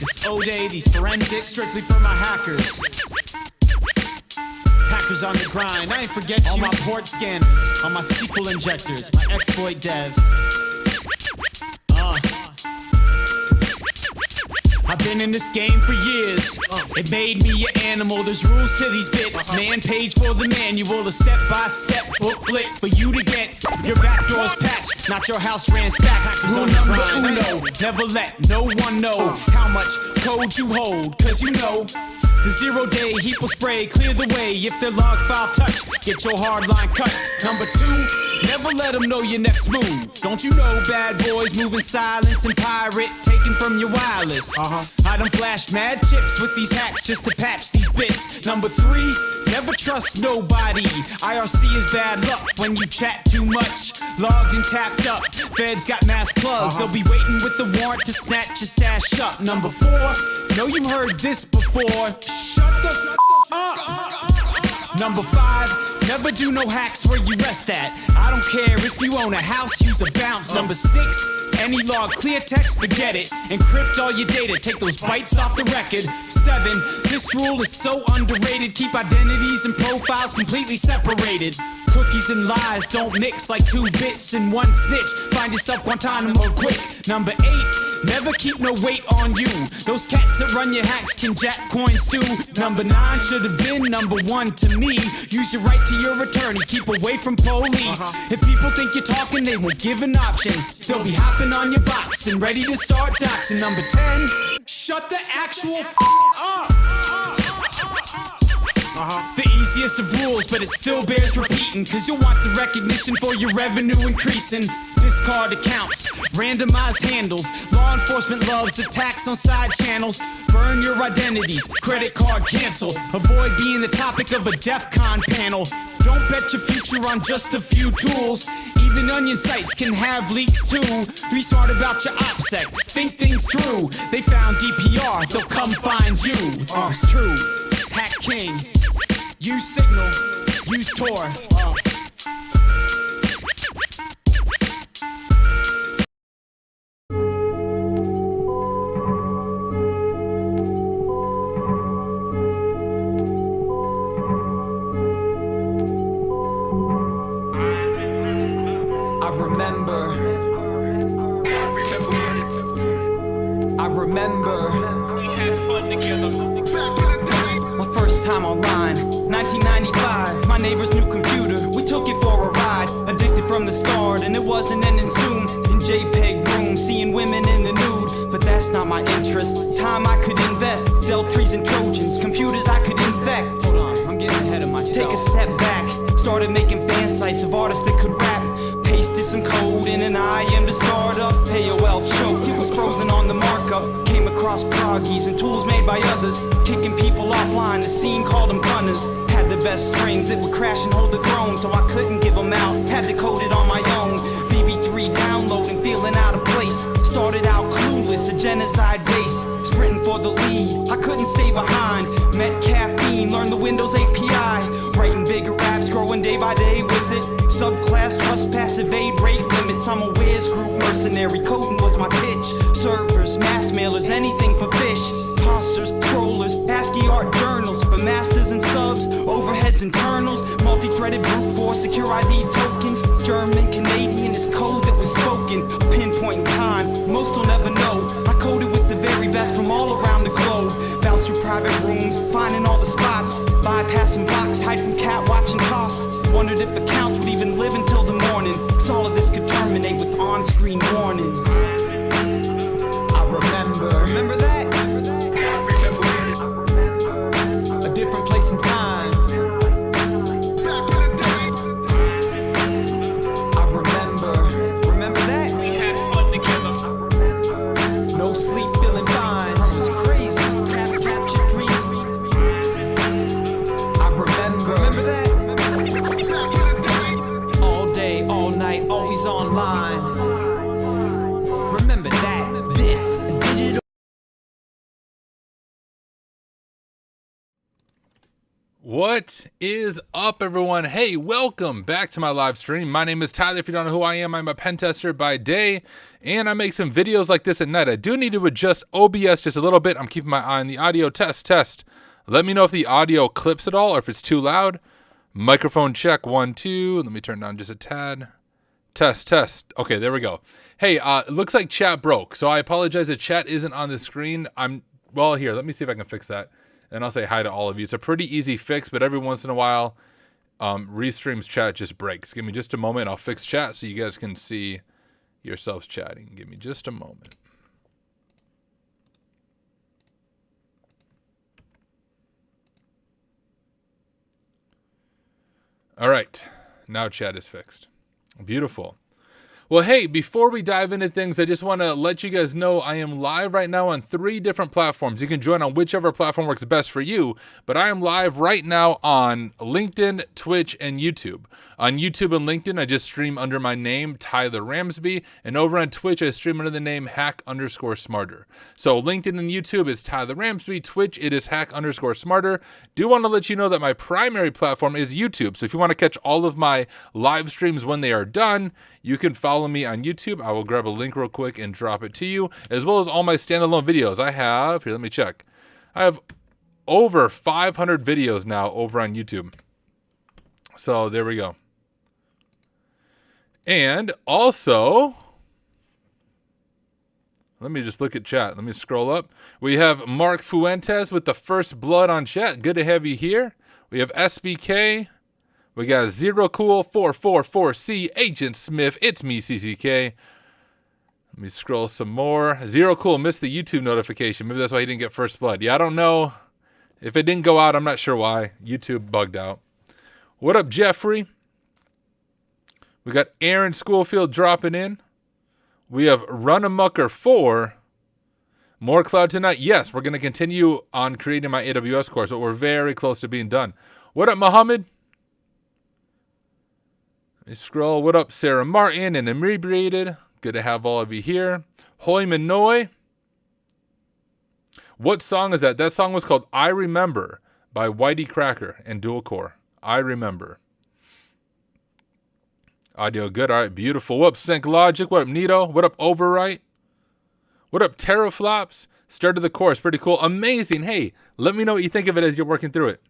This O-Day, these forensics, strictly for my hackers. Hackers on the grind, I ain't forget you. All my port scanners, all my SQL injectors, my exploit devs. I've been in this game for years. It made me an animal. There's rules to these bits. Man page for the manual, a step-by-step booklet for you to get your back doors patched, not your house ransacked. Rule number uno, never let no one know how much code you hold, cause you know the 0-day heap will spray, clear the way if their log file touch, get your hard line cut. Number 2, never let them know your next move. Don't you know bad boys move in silence and pirate taken from your wireless? I done flashed mad chips with these hacks just to patch these bits. Number 3, never trust nobody. IRC is bad luck when you chat too much. Logged and tapped up, feds got mass plugs. They'll be waiting with the warrant to snatch your stash up. Number 4, know you heard this before. Shut the fuck up. Number 5, never do no hacks where you rest at. I don't care if you own a house, use a bounce. Number 6, any log, clear text, forget it. Encrypt all your data, take those bytes off the record. 7, this rule is so underrated. Keep identities and profiles completely separated. Cookies and lies don't mix like 2 bits and 1 snitch. Find yourself Guantanamo quick. Number 8, never keep no weight on you. Those cats that run your hacks can jack coins too. Number 9 should have been number 1 to me. Use your right to your attorney, keep away from police. If people think you're talking, they won't give an option. They'll be hopping on your box and ready to start doxing. Number 10, shut the actual up. The easiest of rules, but it still bears repeating, cause you'll want the recognition for your revenue increasing. Discard accounts, randomized handles. Law enforcement loves attacks on side channels. Burn your identities, credit card cancel. Avoid being the topic of a DEF CON panel. Don't bet your future on just a few tools. Even onion sites can have leaks too. Be smart about your OPSEC, think things through. They found DPR, they'll come find you. It's true, Hack King. Use Signal, use Tor. I remember we had fun together. Back in the day. My first time online, 1995. My neighbor's new computer, we took it for a ride. Addicted from the start, and it wasn't ending soon. In JPEG rooms, seeing women in the nude. But that's not my interest. Time I could invest. Deltries and Trojans, computers I could infect. Hold on, I'm getting ahead of myself. Take a step back. Started making fan sites of artists that could rap. Pasted some code in an IM to start up. AOL choked, it was frozen on the markup. Came across proggies and tools made by others. Kicking people offline, the scene called them gunners. Had the best strings, it would crash and hold the throne. So I couldn't give them out, had to code it on my own. VB3 downloading, feeling out of place. Started out clueless, a genocide base. Sprinting for the lead, I couldn't stay behind. Met caffeine, learned the Windows API. Writing bigger raps, growing day by day with it. Subclass, trespass, evade rate limits. I'm a Wiz group mercenary, coding was my pitch. Servers, mass mailers, anything for fish. Tossers, scrollers, ASCII art journals. For masters and subs, overheads internals. Multi-threaded brute force, secure ID tokens. German, Canadian is code that was spoken. A pinpoint in time, most will never know. I coded with the very best from all around the globe. Bounce through private rooms, finding all the spots. Bypassing blocks, hide from cat watching toss. Wondered if accounts would even live until the morning. Cause all of this could terminate with on-screen warnings. I remember that? A different place and time. Back in the day. I remember that? We had fun together. No sleep, feeling fine. I was crazy. Captured dreams. I remember that? All day, all night, always online. What is up, everyone? Hey, welcome back to my live stream. My name is Tyler. If you don't know who I am, I'm a pen tester by day, and I make some videos like this at night. I do need to adjust OBS just a little bit. I'm keeping my eye on the audio. Test. Let me know if the audio clips at all or if it's too loud. Microphone check, 1, 2. Let me turn down just a tad. Test. Okay, there we go. Hey, it looks like chat broke, so I apologize that chat isn't on the screen. Here, let me see if I can fix that. And I'll say hi to all of you. It's a pretty easy fix, but every once in a while, Restream's chat just breaks. Give me just a moment. I'll fix chat so you guys can see yourselves chatting. Give me just a moment. All right. Now chat is fixed. Beautiful. Well, hey, before we dive into things, I just want to let you guys know I am live right now on 3 different platforms. You can join on whichever platform works best for you, but I am live right now on LinkedIn, Twitch, and YouTube. On YouTube and LinkedIn, I just stream under my name, Tyler Ramsbey, and over on Twitch, I stream under the name hack_smarter. So LinkedIn and YouTube is Tyler Ramsbey, Twitch, it is hack_smarter. Do want to let you know that my primary platform is YouTube, so if you want to catch all of my live streams when they are done, you can follow me on YouTube. I will grab a link real quick and drop it to you, as well as all my standalone videos. I have over 500 videos now over on YouTube. So there we go. And also, let me just look at chat. Let me scroll up. We have Mark Fuentes with the first blood on chat. Good to have you here. We have SBK. We got Zero Cool 444C, Agent Smith. It's me, CCK. Let me scroll some more. Zero Cool missed the YouTube notification. Maybe that's why he didn't get first blood. Yeah, I don't know. If it didn't go out, I'm not sure why. YouTube bugged out. What up, Jeffrey? We got Aaron Schoolfield dropping in. We have Runamucker 4. More cloud tonight. Yes, we're going to continue on creating my AWS course, but we're very close to being done. What up, Muhammad? Let me scroll. What up, Sarah Martin and Inebriated? Good to have all of you here. Hoi Manoy. What song is that? That song was called I Remember by Whitey Cracker and Dual Core. I Remember. Audio good. All right, beautiful. What up, Sync Logic? What up, Nito? What up, Overwrite? What up, Teraflops? Started the course. Pretty cool. Amazing. Hey, let me know what you think of it as you're working through it.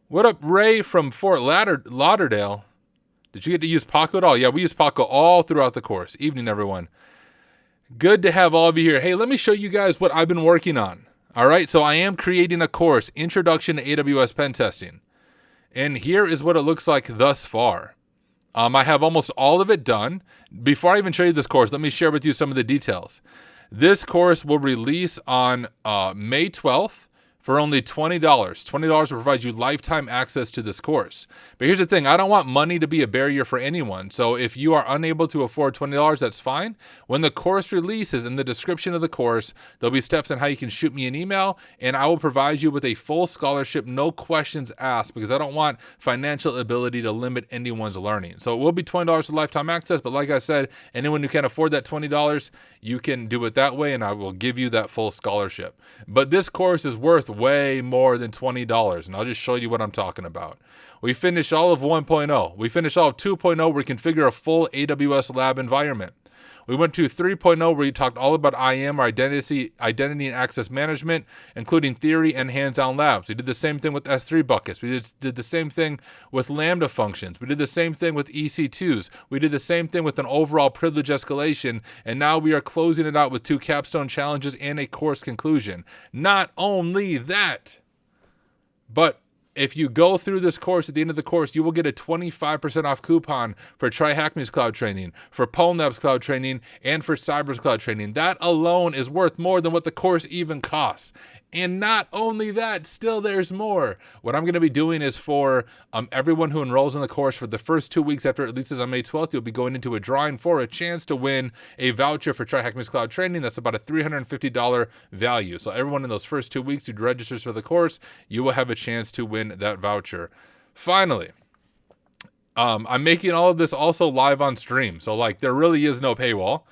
What up, Ray from Fort Lauderdale? Did you get to use Paco at all? Yeah, we use Paco all throughout the course. Evening, everyone. Good to have all of you here. Hey, let me show you guys what I've been working on. All right, so I am creating a course, Introduction to AWS Pen Testing. And here is what it looks like thus far. I have almost all of it done. Before I even show you this course, let me share with you some of the details. This course will release on May 12th. For only $20. $20 will provide you lifetime access to this course. But here's the thing, I don't want money to be a barrier for anyone. So if you are unable to afford $20, that's fine. When the course releases, in the description of the course, there'll be steps on how you can shoot me an email, and I will provide you with a full scholarship, no questions asked, because I don't want financial ability to limit anyone's learning. So it will be $20 for lifetime access, but like I said, anyone who can't afford that $20, you can do it that way, and I will give you that full scholarship. But this course is worth way more than $20, and I'll just show you what I'm talking about. We finished all of 1.0. We finished all of 2.0 where we configure a full AWS lab environment. We went to 3.0 where we talked all about IAM, or identity and access management, including theory and hands-on labs. We did the same thing with S3 buckets. We did the same thing with Lambda functions. We did the same thing with EC2s. We did the same thing with an overall privilege escalation, and now we are closing it out with 2 capstone challenges and a course conclusion. Not only that, but if you go through this course, at the end of the course, you will get a 25% off coupon for TryHackMe's cloud training, for PwnLab's cloud training, and for Cyber's cloud training. That alone is worth more than what the course even costs. And not only that, still there's more. What I'm going to be doing is for everyone who enrolls in the course for the first 2 weeks after it releases on May 12th, you'll be going into a drawing for a chance to win a voucher for TryHackMe's cloud training. That's about a $350 value. So everyone in those first 2 weeks who registers for the course, you will have a chance to win that voucher. Finally, I'm making all of this also live on stream. So like there really is no paywall.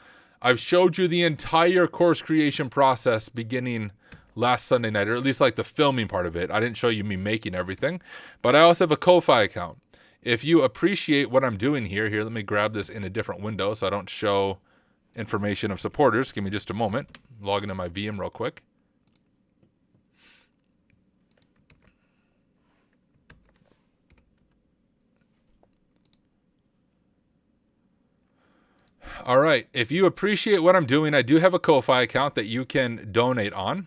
I've showed you the entire course creation process beginning. last Sunday night, or at least like the filming part of it. I didn't show you me making everything, but I also have a Ko-Fi account. If you appreciate what I'm doing here, let me grab this in a different window so I don't show information of supporters. Give me just a moment. Log into my VM real quick. All right, if you appreciate what I'm doing, I do have a Ko-Fi account that you can donate on.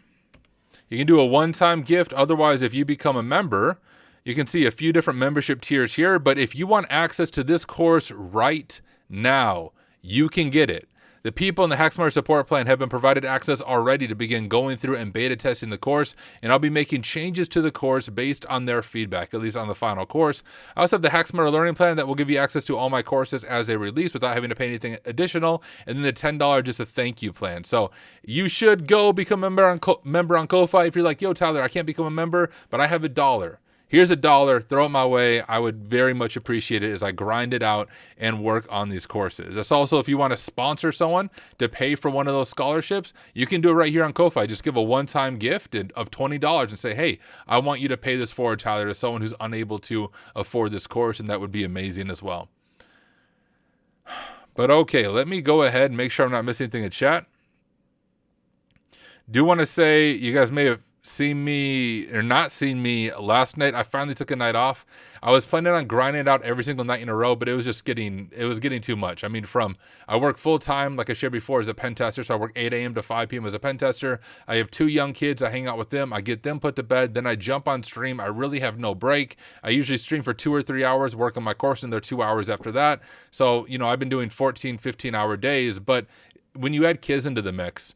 You can do a one-time gift. Otherwise, if you become a member, you can see a few different membership tiers here. But if you want access to this course right now, you can get it. The people in the Hacksmart support plan have been provided access already to begin going through and beta testing the course, and I'll be making changes to the course based on their feedback, at least on the final course. I also have the Hacksmart learning plan that will give you access to all my courses as they release without having to pay anything additional, and then the $10 just a thank you plan. So you should go become a member on Ko-Fi. If you're like, yo, Tyler, I can't become a member, but I have $1. Here's $1, throw it my way. I would very much appreciate it as I grind it out and work on these courses. That's also if you want to sponsor someone to pay for one of those scholarships, you can do it right here on Ko-Fi. Just give a one-time gift of $20 and say, hey, I want you to pay this forward, Tyler, to someone who's unable to afford this course, and that would be amazing as well. But okay, let me go ahead and make sure I'm not missing anything in chat. Do want to say you guys may have seen me or not seen me last night. I finally took a night off. I was planning on grinding it out every single night in a row, but it was getting too much. I mean, I work full time, like I shared before, as a pen tester. So I work 8 a.m. to 5 p.m. as a pen tester. I have 2 young kids. I hang out with them. I get them put to bed. Then I jump on stream. I really have no break. I usually stream for 2 or 3 hours, work on my course, and they're 2 hours after that. So, I've been doing 14, 15-hour days. But when you add kids into the mix,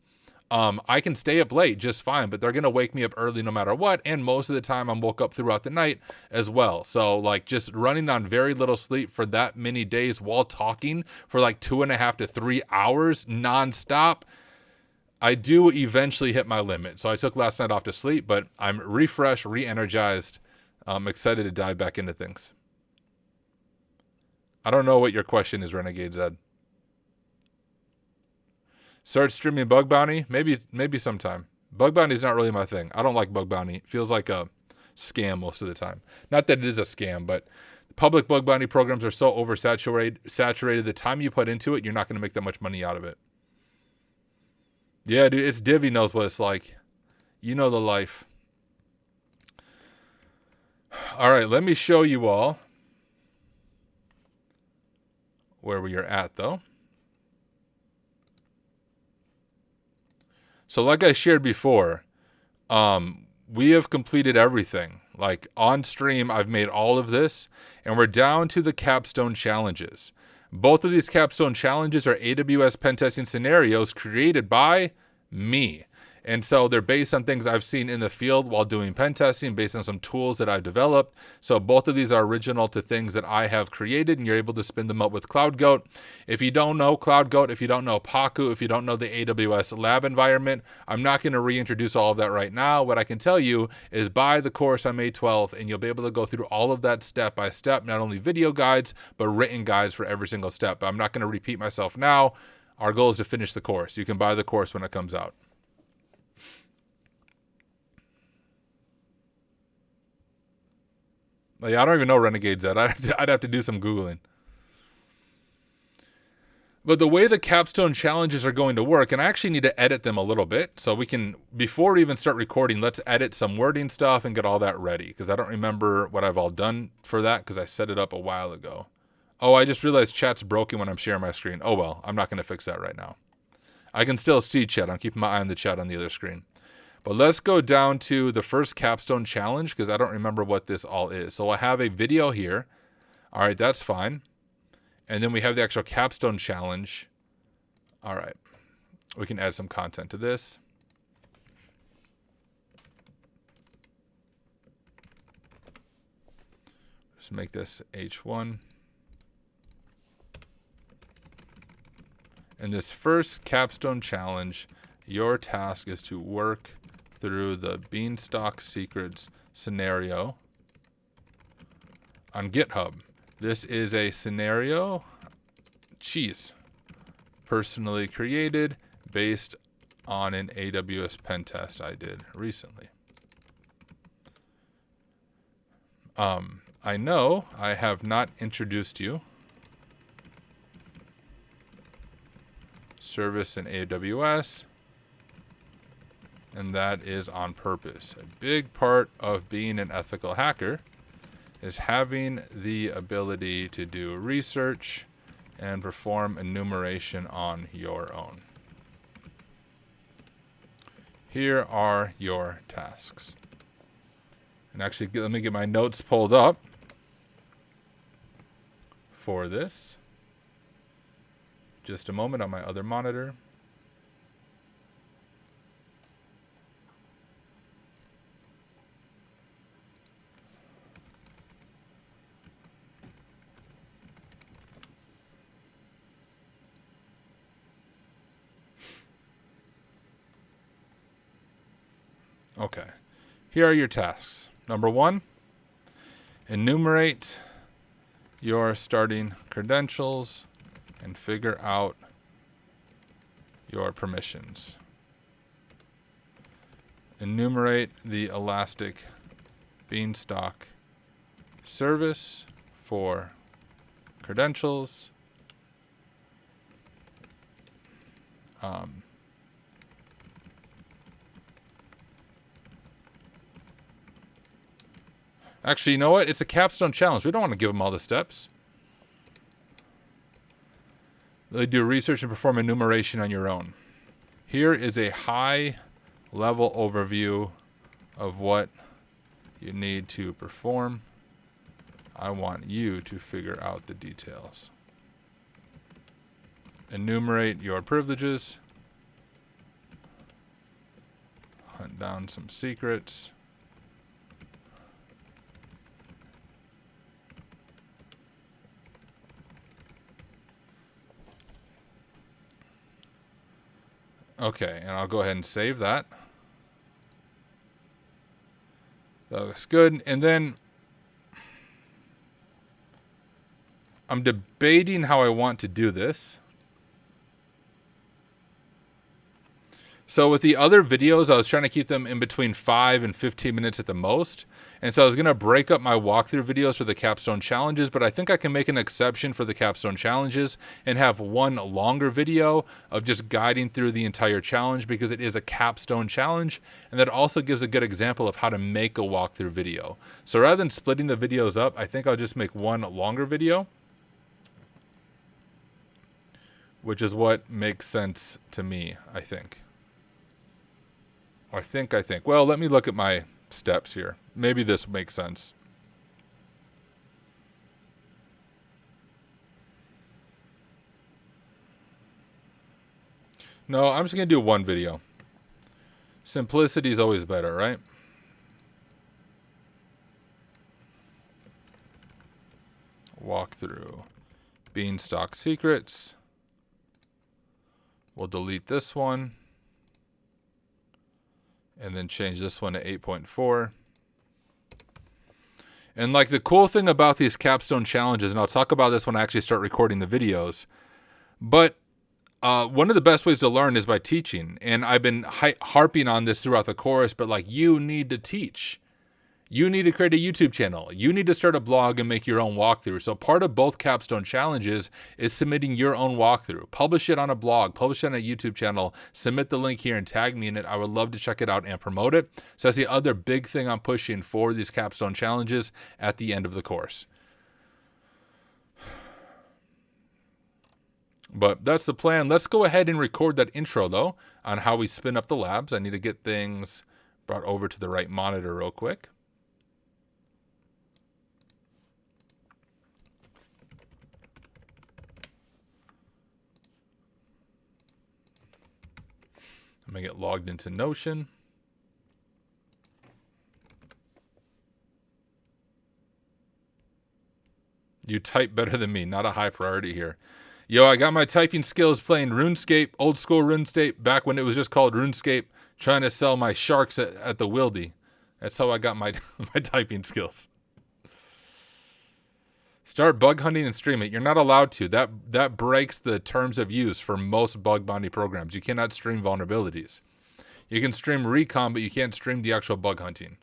I can stay up late just fine, but they're going to wake me up early no matter what. And most of the time I'm woke up throughout the night as well. So like just running on very little sleep for that many days while talking for like 2.5 to 3 hours nonstop, I do eventually hit my limit. So I took last night off to sleep, but I'm refreshed, re-energized. I'm excited to dive back into things. I don't know what your question is, Renegade Zed. Start streaming Bug Bounty? Maybe sometime. Bug Bounty is not really my thing. I don't like Bug Bounty. It feels like a scam most of the time. Not that it is a scam, but public Bug Bounty programs are so oversaturated. The time you put into it, you're not going to make that much money out of it. Yeah, dude, it's Divi knows what it's like. You know the life. All right, let me show you all where we are at, though. So like I shared before, we have completed everything. Like on stream, I've made all of this, and we're down to the capstone challenges. Both of these capstone challenges are AWS pen testing scenarios created by me. And so they're based on things I've seen in the field while doing pen testing, based on some tools that I've developed. So both of these are original to things that I have created, and you're able to spin them up with CloudGoat. If you don't know CloudGoat, if you don't know Paku, if you don't know the AWS lab environment, I'm not going to reintroduce all of that right now. What I can tell you is buy the course on May 12th, and you'll be able to go through all of that step by step, not only video guides, but written guides for every single step. But I'm not going to repeat myself now. Our goal is to finish the course. You can buy the course when it comes out. Like, I don't even know Renegade's at. I'd have to do some Googling. But the way the capstone challenges are going to work, and I actually need to edit them a little bit, so we can, before we even start recording, let's edit some wording stuff and get all that ready, because I don't remember what I've all done for that, because I set it up a while ago. Oh, I just realized chat's broken when I'm sharing my screen. Oh well, I'm not going to fix that right now. I can still see chat. I'm keeping my eye on the chat on the other screen. But let's go down to the first capstone challenge, because I don't remember what this all is. So I have a video here. All right, that's fine. And then we have the actual capstone challenge. All right. We can add some content to this. Just make this H1. And this first capstone challenge, your task is to work through the Beanstalk Secrets scenario on GitHub. This is a scenario, personally created based on an AWS pen test I did recently. I know I have not introduced you service in AWS, and that is on purpose. A big part of being an ethical hacker is having the ability to do research and perform enumeration on your own. Here are your tasks. And actually, let me get my notes pulled up for this. Just a moment on my other monitor. Okay, here are your tasks. Number 1, enumerate your starting credentials and figure out your permissions. Enumerate the Elastic Beanstalk service for credentials. Actually, you know what? It's a capstone challenge. We don't want to give them all the steps. They do research and perform enumeration on your own. Here is a high-level overview of what you need to perform. I want you to figure out the details. Enumerate your privileges. Hunt down some secrets. Okay, and I'll go ahead and save that. That looks good. And then I'm debating how I want to do this. So with the other videos, I was trying to keep them in between 5 and 15 minutes at the most. And so I was going to break up my walkthrough videos for the capstone challenges, but I think I can make an exception for the capstone challenges and have one longer video of just guiding through the entire challenge because it is a capstone challenge. And that also gives a good example of how to make a walkthrough video. So rather than splitting the videos up, I think I'll just make one longer video, which is what makes sense to me, I think. I think. Well, let me look at my steps here. Maybe this makes sense. No, I'm just going to do one video. Simplicity is always better, right? Walkthrough. Beanstalk secrets. We'll delete this one. And then change this one to 8.4. And like the cool thing about these capstone challenges, and I'll talk about this when I actually start recording the videos, but one of the best ways to learn is by teaching. And I've been harping on this throughout the course, but like you need to teach. You need to create a YouTube channel. You need to start a blog and make your own walkthrough. So part of both capstone challenges is submitting your own walkthrough. Publish it on a blog, publish it on a YouTube channel, submit the link here and tag me in it. I would love to check it out and promote it. So that's the other big thing I'm pushing for these capstone challenges at the end of the course. But that's the plan. Let's go ahead and record that intro though on how we spin up the labs. I need to get things brought over to the right monitor real quick. I'm going to get logged into Notion. You type better than me, not a high priority here. Yo, I got my typing skills playing RuneScape, old school RuneScape, back when it was just called RuneScape, trying to sell my sharks at the Wildy. That's how I got my, my typing skills. Start bug hunting and stream it. You're not allowed to. That breaks the terms of use for most bug bounty programs. You cannot stream vulnerabilities. You can stream recon, but you can't stream the actual bug hunting.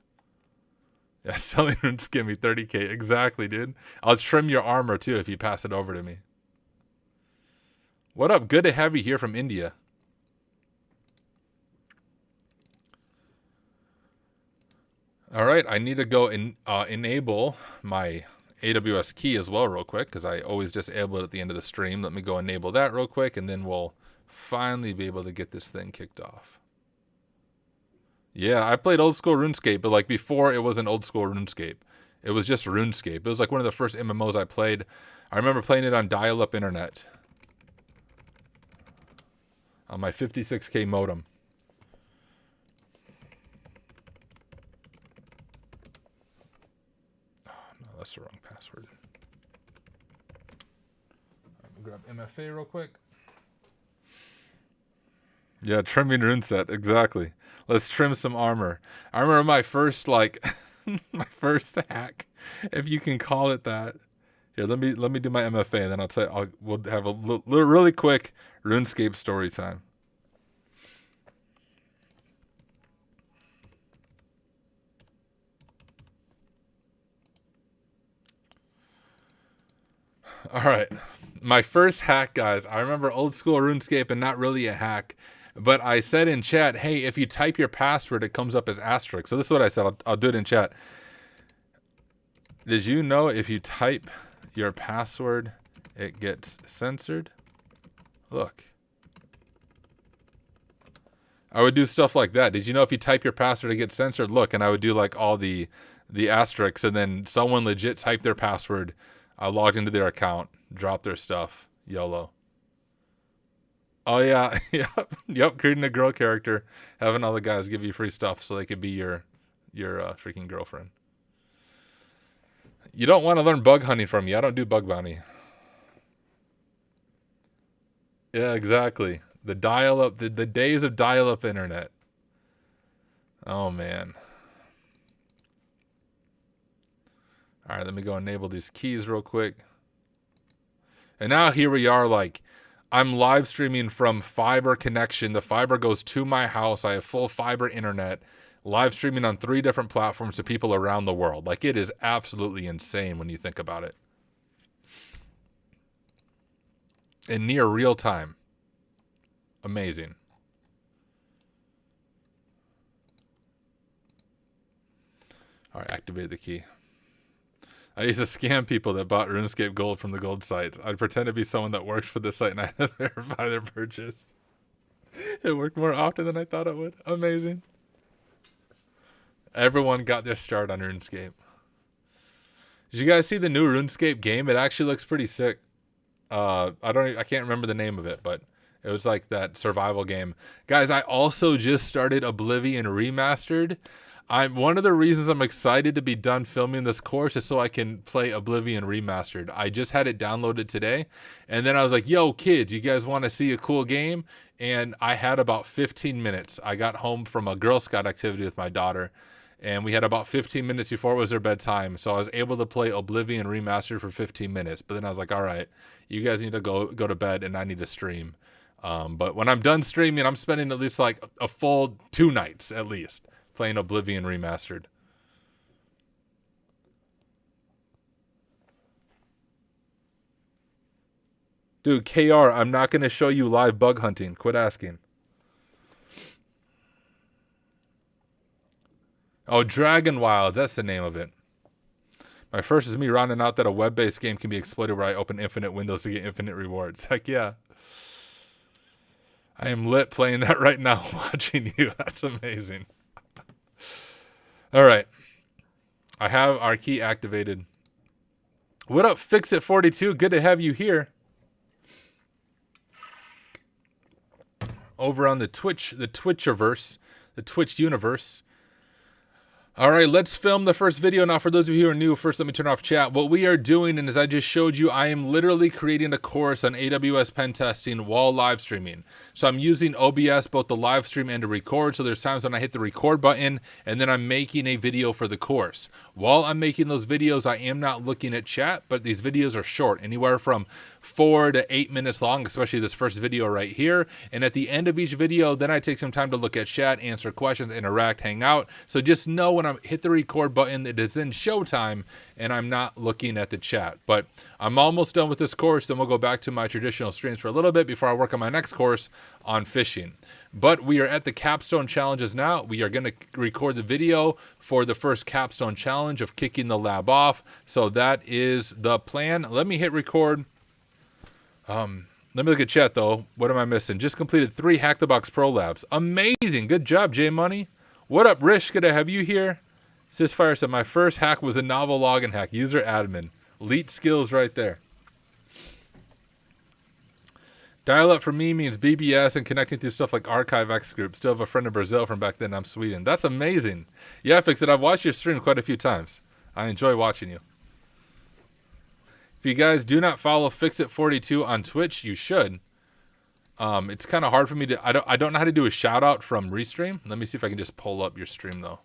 Yeah, selling runes give me 30K. Exactly, dude. I'll trim your armor too if you pass it over to me. What up? Good to have you here from India. All right, I need to go and enable my AWS key as well real quick, because I always disable it at the end of the stream. Let me go enable that real quick, and then we'll finally be able to get this thing kicked off. Yeah, I played old school RuneScape, but like before it wasn't old school RuneScape. It was just RuneScape. It was like one of the first MMOs I played. I remember playing it on dial-up internet. On my 56K modem. Oh, no, that's the wrong password. I'm gonna grab MFA real quick. Yeah, trimming rune set, exactly. Let's trim some armor. I remember my first, like, my first hack, if you can call it that. Here, let me do my MFA, and then we'll have a really quick RuneScape story time. All right, my first hack, guys. I remember old school RuneScape and not really a hack, but I said in chat, hey, if you type your password, it comes up as asterisk. So this is what I said. I'll do it in chat. Did you know if you type your password, it gets censored? Look. I would do stuff like that. Did you know if you type your password, it gets censored? Look, and I would do like all the asterisks, and then someone legit typed their password. I logged into their account, dropped their stuff. YOLO. Oh yeah, yep. Creating a girl character, having all the guys give you free stuff so they could be your freaking girlfriend. You don't want to learn bug hunting from me. I don't do bug bounty. Yeah, exactly. The dial-up, the days of dial-up internet. Oh man. All right, let me go enable these keys real quick. And now here we are, like, I'm live streaming from fiber connection. The fiber goes to my house. I have full fiber internet. Live streaming on 3 different platforms to people around the world. Like, it is absolutely insane when you think about it. In near real time. Amazing. All right, activate the key. I used to scam people that bought RuneScape Gold from the gold sites. I'd pretend to be someone that worked for the site and I'd verify their purchase. It worked more often than I thought it would. Amazing. Everyone got their start on RuneScape. Did you guys see the new RuneScape game? It actually looks pretty sick. I can't remember the name of it, but it was like that survival game. Guys, I also just started Oblivion Remastered. One of the reasons I'm excited to be done filming this course is so I can play Oblivion Remastered. I just had it downloaded today, and then I was like, yo, kids, you guys want to see a cool game? And I had about 15 minutes. I got home from a Girl Scout activity with my daughter, and we had about 15 minutes before it was their bedtime, so I was able to play Oblivion Remastered for 15 minutes. But then I was like, all right, you guys need to go to bed, and I need to stream. But when I'm done streaming, I'm spending at least like a full 2 nights at least playing Oblivion Remastered. Dude, KR, I'm not going to show you live bug hunting. Quit asking. Oh, Dragon Wilds. That's the name of it. My first is me rounding out that a web-based game can be exploited where I open infinite windows to get infinite rewards. Heck yeah. I am lit playing that right now watching you. That's amazing. All right. I have our key activated. What up, Fixit42? Good to have you here. Over on the Twitch, the Twitchiverse, the Twitch universe. All right, let's film the first video. Now, for those of you who are new, first let me turn off chat. What we are doing, and as I just showed you, I am literally creating a course on AWS pen testing while live streaming. So I'm using OBS, both the live stream and to record. So there's times when I hit the record button and then I'm making a video for the course. While I'm making those videos, I am not looking at chat, but these videos are short, anywhere from 4 to 8 minutes long, especially this first video right here. And at the end of each video, then I take some time to look at chat, answer questions, interact, hang out. So just know when I hit the record button, it is then showtime and I'm not looking at the chat. But I'm almost done with this course. Then we'll go back to my traditional streams for a little bit before I work on my next course on fishing. But we are at the capstone challenges now. We are going to record the video for the first capstone challenge of kicking the lab off. So that is the plan. Let me hit record. Let me look at chat though. What am I missing? Just completed 3 Hack the Box Pro labs. Amazing. Good job, J Money. What up, Rish? Good to have you here. Sisfire said, my first hack was a novel login hack. User admin. Elite skills right there. Dial up for me means BBS and connecting through stuff like ArchiveX group. Still have a friend in Brazil from back then. I'm Sweden. That's amazing. Yeah, Fix It. I've watched your stream quite a few times. I enjoy watching you. If you guys do not follow Fixit42 on Twitch, you should. It's kind of hard for me to. I don't know how to do a shout out from Restream. Let me see if I can just pull up your stream though.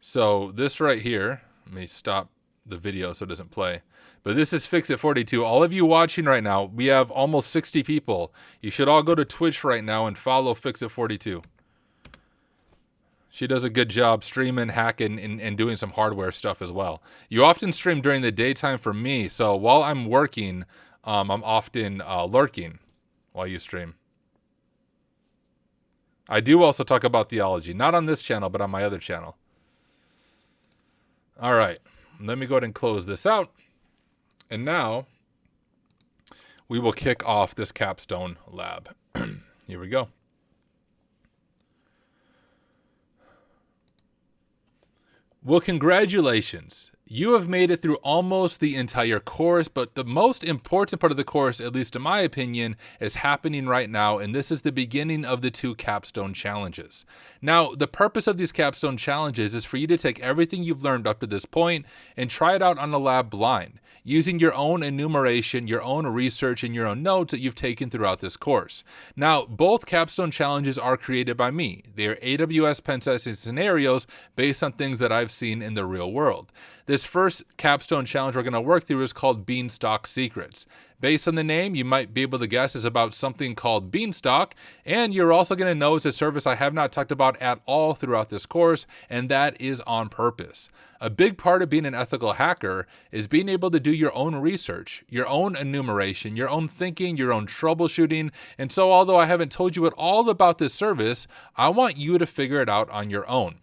So this right here, let me stop the video so it doesn't play. But this is Fixit42. All of you watching right now, we have almost 60 people. You should all go to Twitch right now and follow Fixit42. She does a good job streaming, hacking, and doing some hardware stuff as well. You often stream during the daytime for me, so while I'm working, I'm often lurking while you stream. I do also talk about theology, not on this channel, but on my other channel. All right, let me go ahead and close this out. And now we will kick off this capstone lab. Here we go. Well, congratulations. You have made it through almost the entire course, but the most important part of the course, at least in my opinion, is happening right now, and this is the beginning of the 2 capstone challenges. Now, the purpose of these capstone challenges is for you to take everything you've learned up to this point and try it out on the lab blind, using your own enumeration, your own research, and your own notes that you've taken throughout this course. Now, both capstone challenges are created by me. They are AWS pen testing scenarios based on things that I've seen in the real world. This first capstone challenge we're going to work through is called Beanstalk Secrets. Based on the name, you might be able to guess it's about something called Beanstalk, and you're also going to know it's a service I have not talked about at all throughout this course, and that is on purpose. A big part of being an ethical hacker is being able to do your own research, your own enumeration, your own thinking, your own troubleshooting, and so although I haven't told you at all about this service, I want you to figure it out on your own.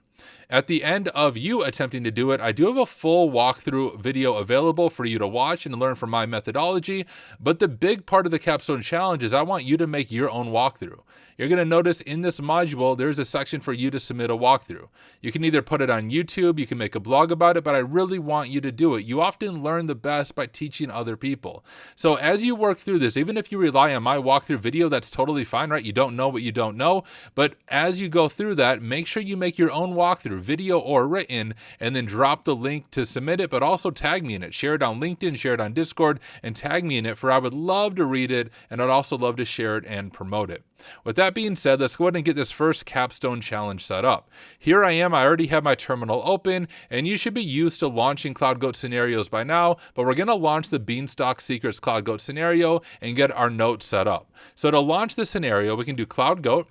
At the end of you attempting to do it, I do have a full walkthrough video available for you to watch and learn from my methodology, but the big part of the capstone challenge is I want you to make your own walkthrough. You're going to notice in this module, there's a section for you to submit a walkthrough. You can either put it on YouTube, you can make a blog about it, but I really want you to do it. You often learn the best by teaching other people. So as you work through this, even if you rely on my walkthrough video, that's totally fine, right? You don't know what you don't know, but as you go through that, make sure you make your own walkthrough, video or written, and then drop the link to submit it, but also tag me in it. Share it on LinkedIn, share it on Discord, and tag me in it, for I would love to read it, and I'd also love to share it and promote it. With that being said, let's go ahead and get this first capstone challenge set up. Here I am. I already have my terminal open, and you should be used to launching CloudGoat scenarios by now, but we're going to launch the Beanstalk Secrets CloudGoat scenario and get our notes set up. So to launch the scenario, we can do CloudGoat.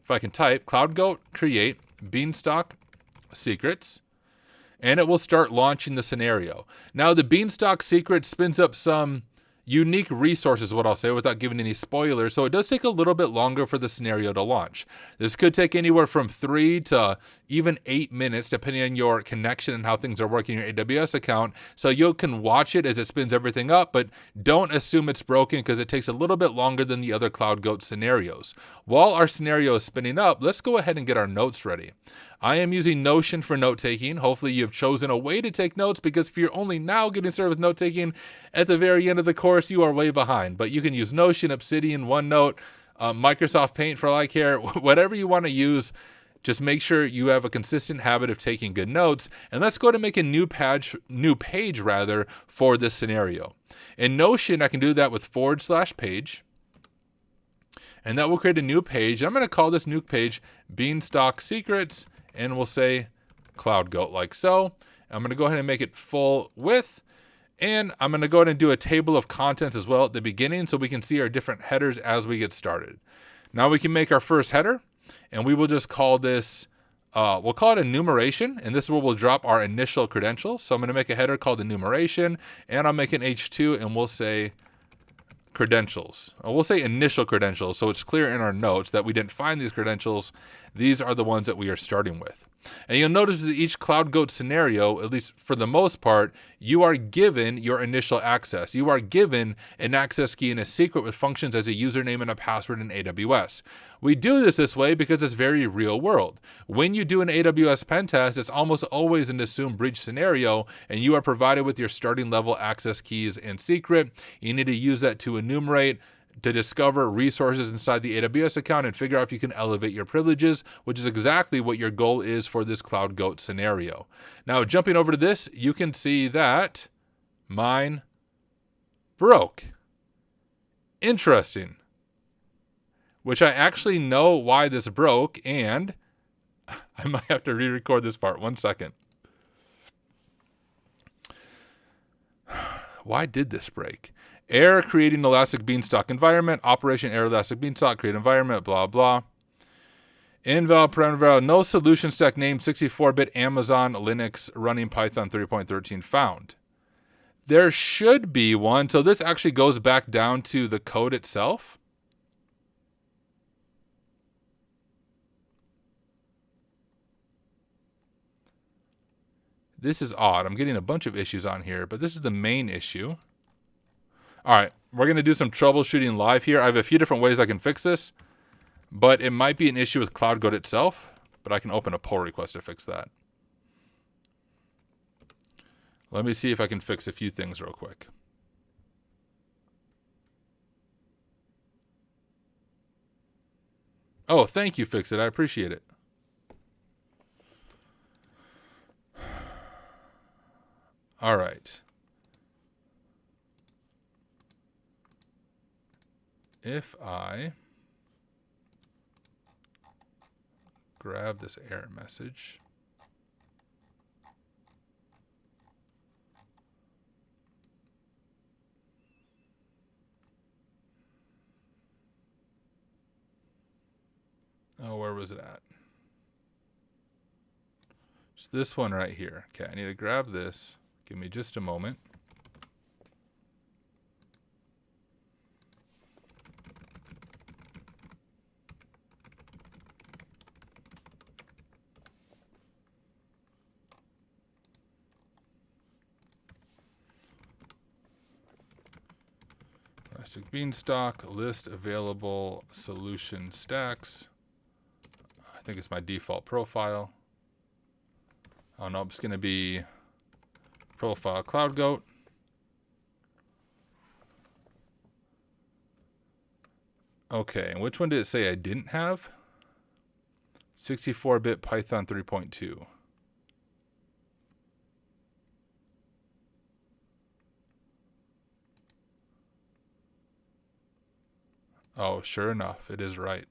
If I can type CloudGoat create Beanstalk Secrets, and it will start launching the scenario. Now, the Beanstalk Secret spins up some unique resources, what I'll say, without giving any spoilers, so it does take a little bit longer for the scenario to launch. This could take anywhere from 3 to even 8 minutes, depending on your connection and how things are working in your AWS account, so you can watch it as it spins everything up, but don't assume it's broken because it takes a little bit longer than the other CloudGoat scenarios. While our scenario is spinning up, let's go ahead and get our notes ready. I am using Notion for note-taking. Hopefully you've chosen a way to take notes, because if you're only now getting started with note-taking at the very end of the course, you are way behind. But you can use Notion, Obsidian, OneNote, Microsoft Paint for all I care, whatever you want to use. Just make sure you have a consistent habit of taking good notes. And let's go to make a new page for this scenario. In Notion, I can do that with /page. And that will create a new page. I'm going to call this new page Beanstalk Secrets, and we'll say Cloud Goat like so. I'm going to go ahead and make it full width. And I'm going to go ahead and do a table of contents as well at the beginning so we can see our different headers as we get started. Now we can make our first header, and we will just call this, we'll call it enumeration, and this is where we'll drop our initial credentials. So I'm going to make a header called enumeration, and I'll make an H2, and we'll say credentials. We'll say initial credentials, so it's clear in our notes that we didn't find these credentials. These are the ones that we are starting with. And you'll notice that each Cloud Goat scenario, at least for the most part, you are given your initial access. You are given an access key and a secret with functions as a username and a password in AWS. We do this way because it's very real world. When you do an AWS pen test, it's almost always an assumed breach scenario, and you are provided with your starting level access keys and secret. You need to use that to enumerate, to discover resources inside the AWS account and figure out if you can elevate your privileges, which is exactly what your goal is for this Cloud Goat scenario. Now, jumping over to this, you can see that mine broke. Interesting. Which I actually know why this broke, and I might have to re-record this part. 1 second. Why did this break? Error creating Elastic Beanstalk environment. Operation error Elastic Beanstalk create environment. Blah blah. Invalid parameter. No solution stack name 64-bit Amazon Linux running Python 3.13 found. There should be one. So this actually goes back down to the code itself. This is odd. I'm getting a bunch of issues on here, but this is the main issue. All right, we're going to do some troubleshooting live here. I have a few different ways I can fix this, but it might be an issue with Cloud Goat itself, but I can open a pull request to fix that. Let me see if I can fix a few things real quick. Oh, thank you, Fix It. I appreciate it. All right. If I grab this error message, oh, where was it at? It's this one right here. Okay, I need to grab this. Give me just a moment. Elastic Beanstalk, list available solution stacks. I think it's my default profile. Oh no, it's going to be profile Cloud Goat. Okay, and which one did it say I didn't have? 64-bit Python 3.2. Oh, sure enough, it is right.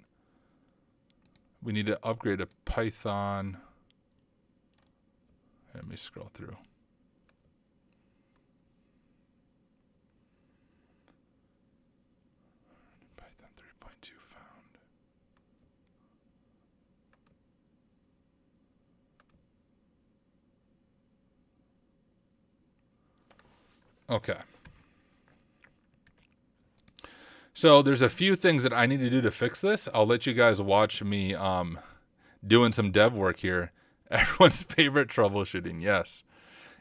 We need to upgrade to Python. Let me scroll through. Python 3.2 found. Okay. So there's a few things that I need to do to fix this. I'll let you guys watch me doing some dev work here. Everyone's favorite troubleshooting, yes.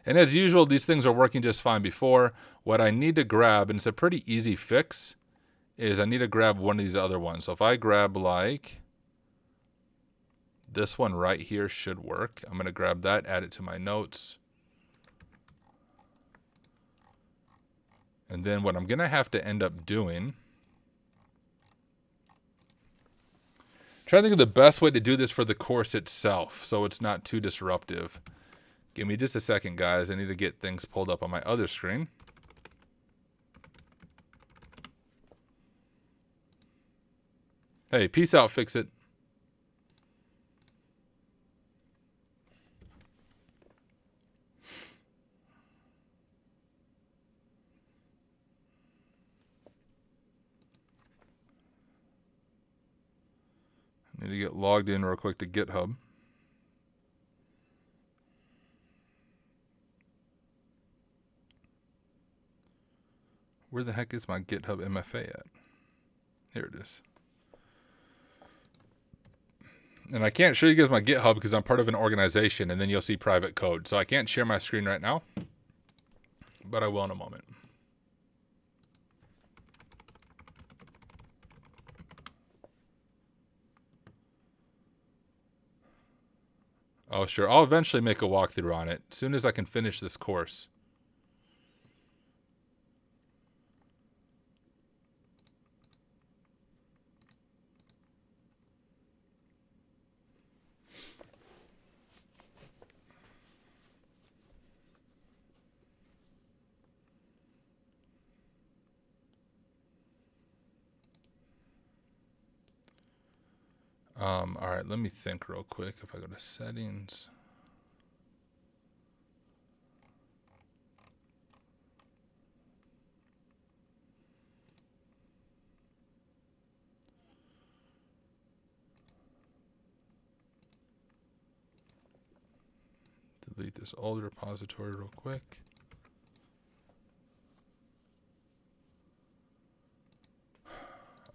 And as usual, these things are working just fine before. What I need to grab, and it's a pretty easy fix, is I need to grab one of these other ones. So if I grab like This one right here should work. I'm going to grab that, add it to my notes. And then what I'm going to have to end up doing, trying to think of the best way to do this for the course itself so it's not too disruptive. Give me just a second, guys. I need to get things pulled up on my other screen. Hey, peace out, fix it. Need to get logged in real quick to GitHub. Where the heck is my GitHub MFA at? Here it is. And I can't show you guys my GitHub because I'm part of an organization, and then you'll see private code. So I can't share my screen right now, but I will in a moment. Oh, sure. I'll eventually make a walkthrough on it as soon as I can finish this course. All right, let me think real quick. If I go to settings. Delete this old repository real quick.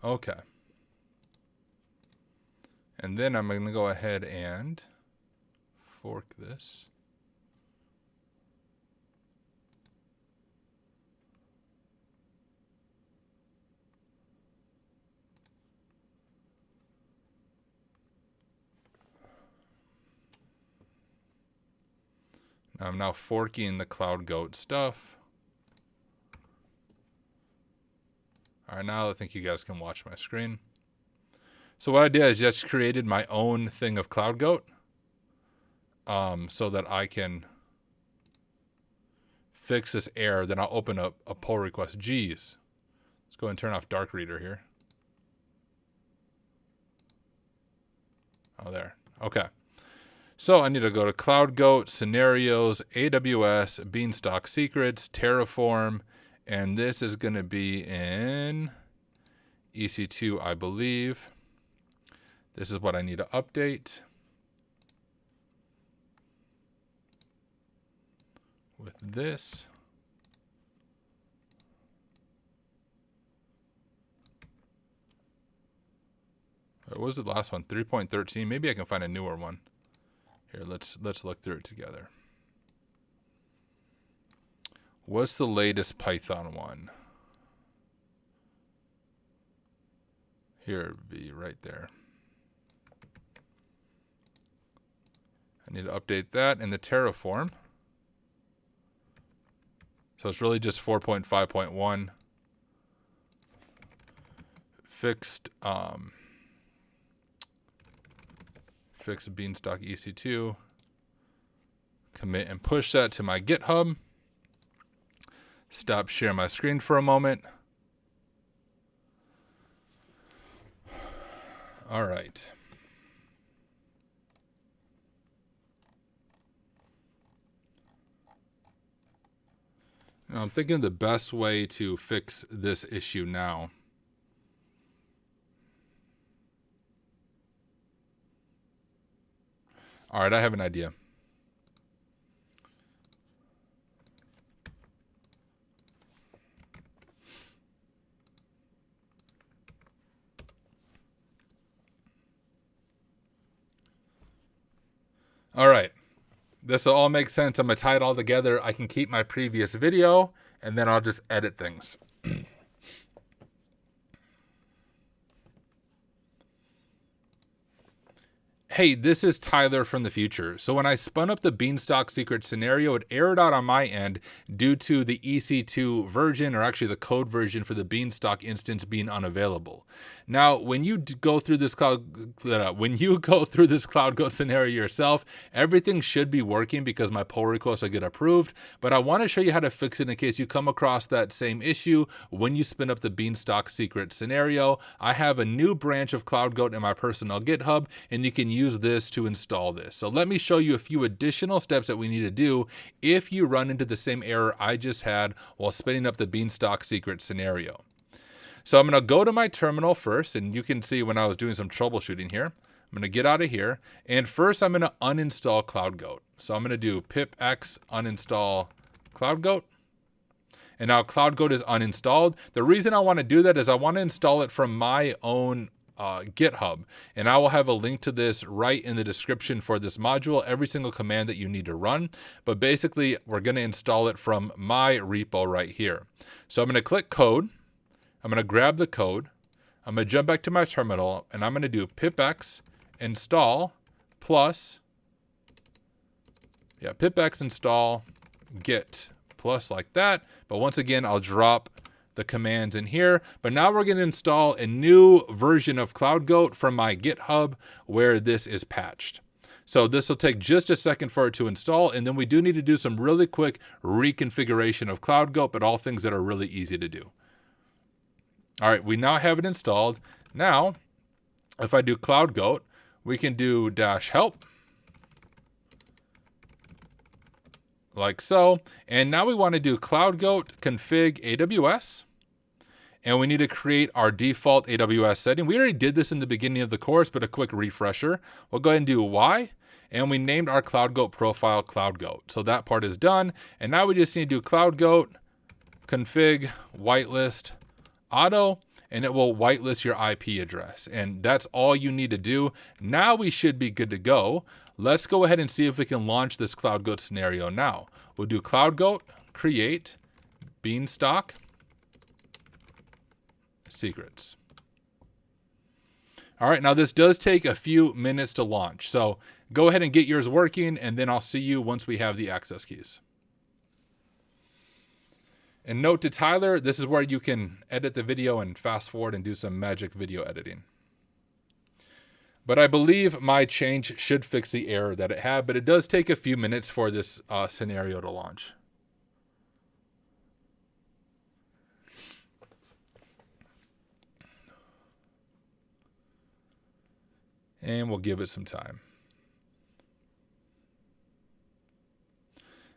Okay. And then I'm going to go ahead and fork this. I'm now forking the Cloud Goat stuff. All right, now I think you guys can watch my screen. So what I did is just created my own thing of Cloud Goat, so that I can fix this error. Then I'll open up a pull request. Geez. Let's go and turn off Dark Reader here. Oh, there. Okay. So I need to go to Cloud Goat, Scenarios, AWS, Beanstalk Secrets, Terraform, and this is going to be in EC2, I believe. This is what I need to update. With this. What was the last one? 3.13. Maybe I can find a newer one. Here, let's look through it together. What's the latest Python one? Here it would be right there. I need to update that in the Terraform. So it's really just 4.5.1. Fixed Beanstalk EC2. Commit and push that to my GitHub. Stop sharing my screen for a moment. All right. Now I'm thinking the best way to fix this issue now. All right, I have an idea. All right. This will all make sense. I'm going to tie it all together. I can keep my previous video, and then I'll just edit things. Hey, this is Tyler from the future. So when I spun up the Beanstalk secret scenario, it errored out on my end due to the EC2 version, or actually the code version for the Beanstalk instance being unavailable. Now, when you go through this Cloud Goat scenario yourself, everything should be working because my pull requests will get approved. But I want to show you how to fix it in case you come across that same issue when you spin up the Beanstalk secret scenario. I have a new branch of Cloud Goat in my personal GitHub, and you can use this to install this. So let me show you a few additional steps that we need to do if you run into the same error I just had while spinning up the Beanstalk secret scenario. So I'm going to go to my terminal first, and you can see when I was doing some troubleshooting here. I'm going to get out of here, and first I'm going to uninstall Cloud Goat. So I'm going to do pip x uninstall Cloud Goat. And now Cloud Goat is uninstalled. The reason I want to do that is I want to install it from my own GitHub, and I will have a link to this right in the description for this module, every single command that you need to run. But basically, we're going to install it from my repo right here. So I'm going to click code. I'm going to grab the code. I'm going to jump back to my terminal, and I'm going to do pipx install plus, pipx install git plus, like that. But once again, I'll drop the commands in here. But now we're going to install a new version of Cloud Goat from my GitHub where this is patched. So this will take just a second for it to install, and then we do need to do some really quick reconfiguration of Cloud Goat, but all things that are really easy to do. All right, we now have it installed. Now, if I do Cloud Goat, we can do -help, like so. And now we want to do Cloud Goat config AWS. And we need to create our default AWS setting. We already did this in the beginning of the course, but a quick refresher. We'll go ahead and do Y. And we named our Cloud Goat profile Cloud Goat. So that part is done. And now we just need to do Cloud Goat config whitelist auto, and it will whitelist your IP address. And that's all you need to do. Now we should be good to go. Let's go ahead and see if we can launch this Cloud Goat scenario now. We'll do Cloud Goat create Beanstalk secrets. All right, now this does take a few minutes to launch. So go ahead and get yours working, and then I'll see you once we have the access keys. And note to Tyler, this is where you can edit the video and fast forward and do some magic video editing. But I believe my change should fix the error that it had, but it does take a few minutes for this scenario to launch. And we'll give it some time.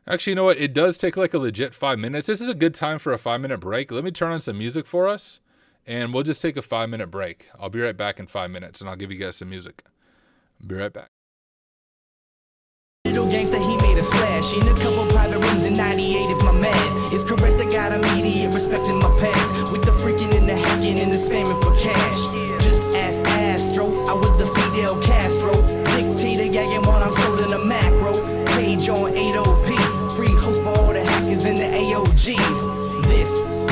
Actually, you know what? It does take like a legit 5 minutes. This is a good time for a 5-minute break. Let me turn on some music for us, and we'll just take a 5-minute break. I'll be right back in 5 minutes, and I'll give you guys some music. Be right back. Little gangsta, he made a splash in a couple private rooms in 98 if my man is correct. I got immediate respect in my past with the freaking and the hacking and the spamming for cash. Just ask Astro, I was the Fidel Castro, dictator gagging while I'm stolen a macro page on 8OP, free host for all the hackers and the AOGs. This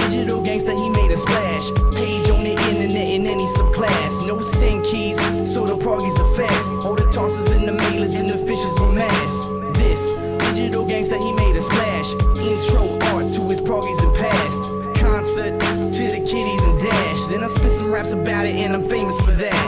digital gangsta, he made a splash page on the internet in any subclass. No send keys, so the proggies are fast. All the tosses and the mailers and the fishes were mass. This digital gangsta, he made a splash. Intro art to his proggies and past. Concert to the kiddies and dash. Then I spit some raps about it, and I'm famous for that.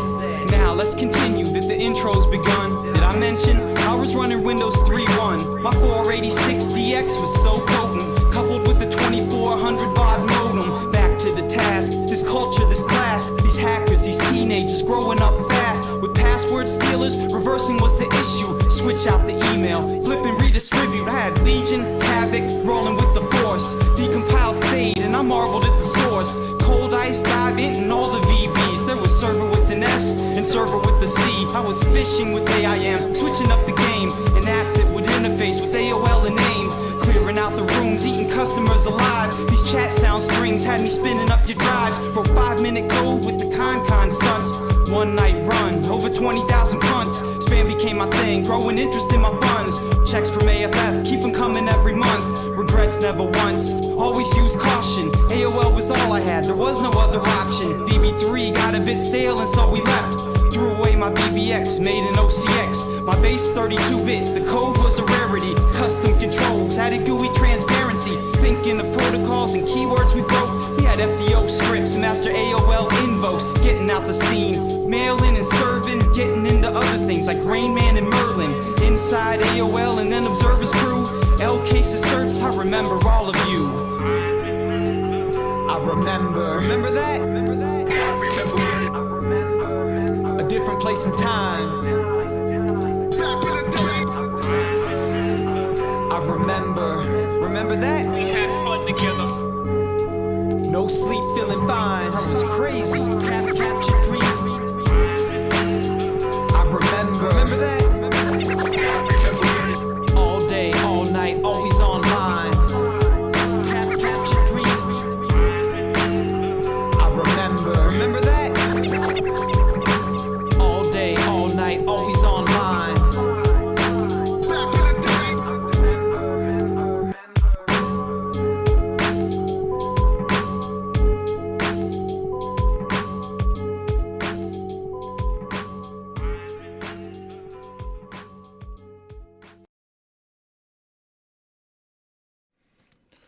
Now let's continue that the intro's begun. Did I mention I was running Windows 3.1? My 486DX was so potent, coupled with the 2400 baud modem. Back to the task, this culture, this class, these hackers, these teenagers growing up fast. With password stealers, reversing was the issue. Switch out the email, flip and redistribute. I had Legion, Havoc, rolling with the force. Decompiled fade, and I marveled at the source. Cold ice dive in and all the VBs. There was server with an S and server with the C. I was fishing with AIM, switching up the game. An app that would interface with AOL and AIM. Clearing out the rooms, eating customers alive. These chat sound strings had me spinning up your drives. Wrote 5-minute code with the con stunts. One night run, over 20,000 punts. Spam became my thing, growing interest in my funds. Checks from AFF, keep them coming every month. Regrets never once, always use caution. AOL was all I had, there was no other option. VB3 got a bit stale and so we left. Threw away my VBX, made in OCX. My base 32-bit, the code was a rarity. Custom controls, added GUI transparency. Thinking of protocols and keywords we broke. We had FDO scripts, master AOL invokes. Getting out the scene, mailing and serving. Getting into other things like Rain Man and Merlin. Inside AOL and then Observer's crew. L cases certs, I remember all of you. I remember. Remember that? Remember that? A different place and time. I remember. Remember that? We had fun together. No sleep, feeling fine. I was crazy. Captured dreams. I remember. Remember that? All day, all night, always online. Captured dreams. I remember. Remember that? All day, all night, always online.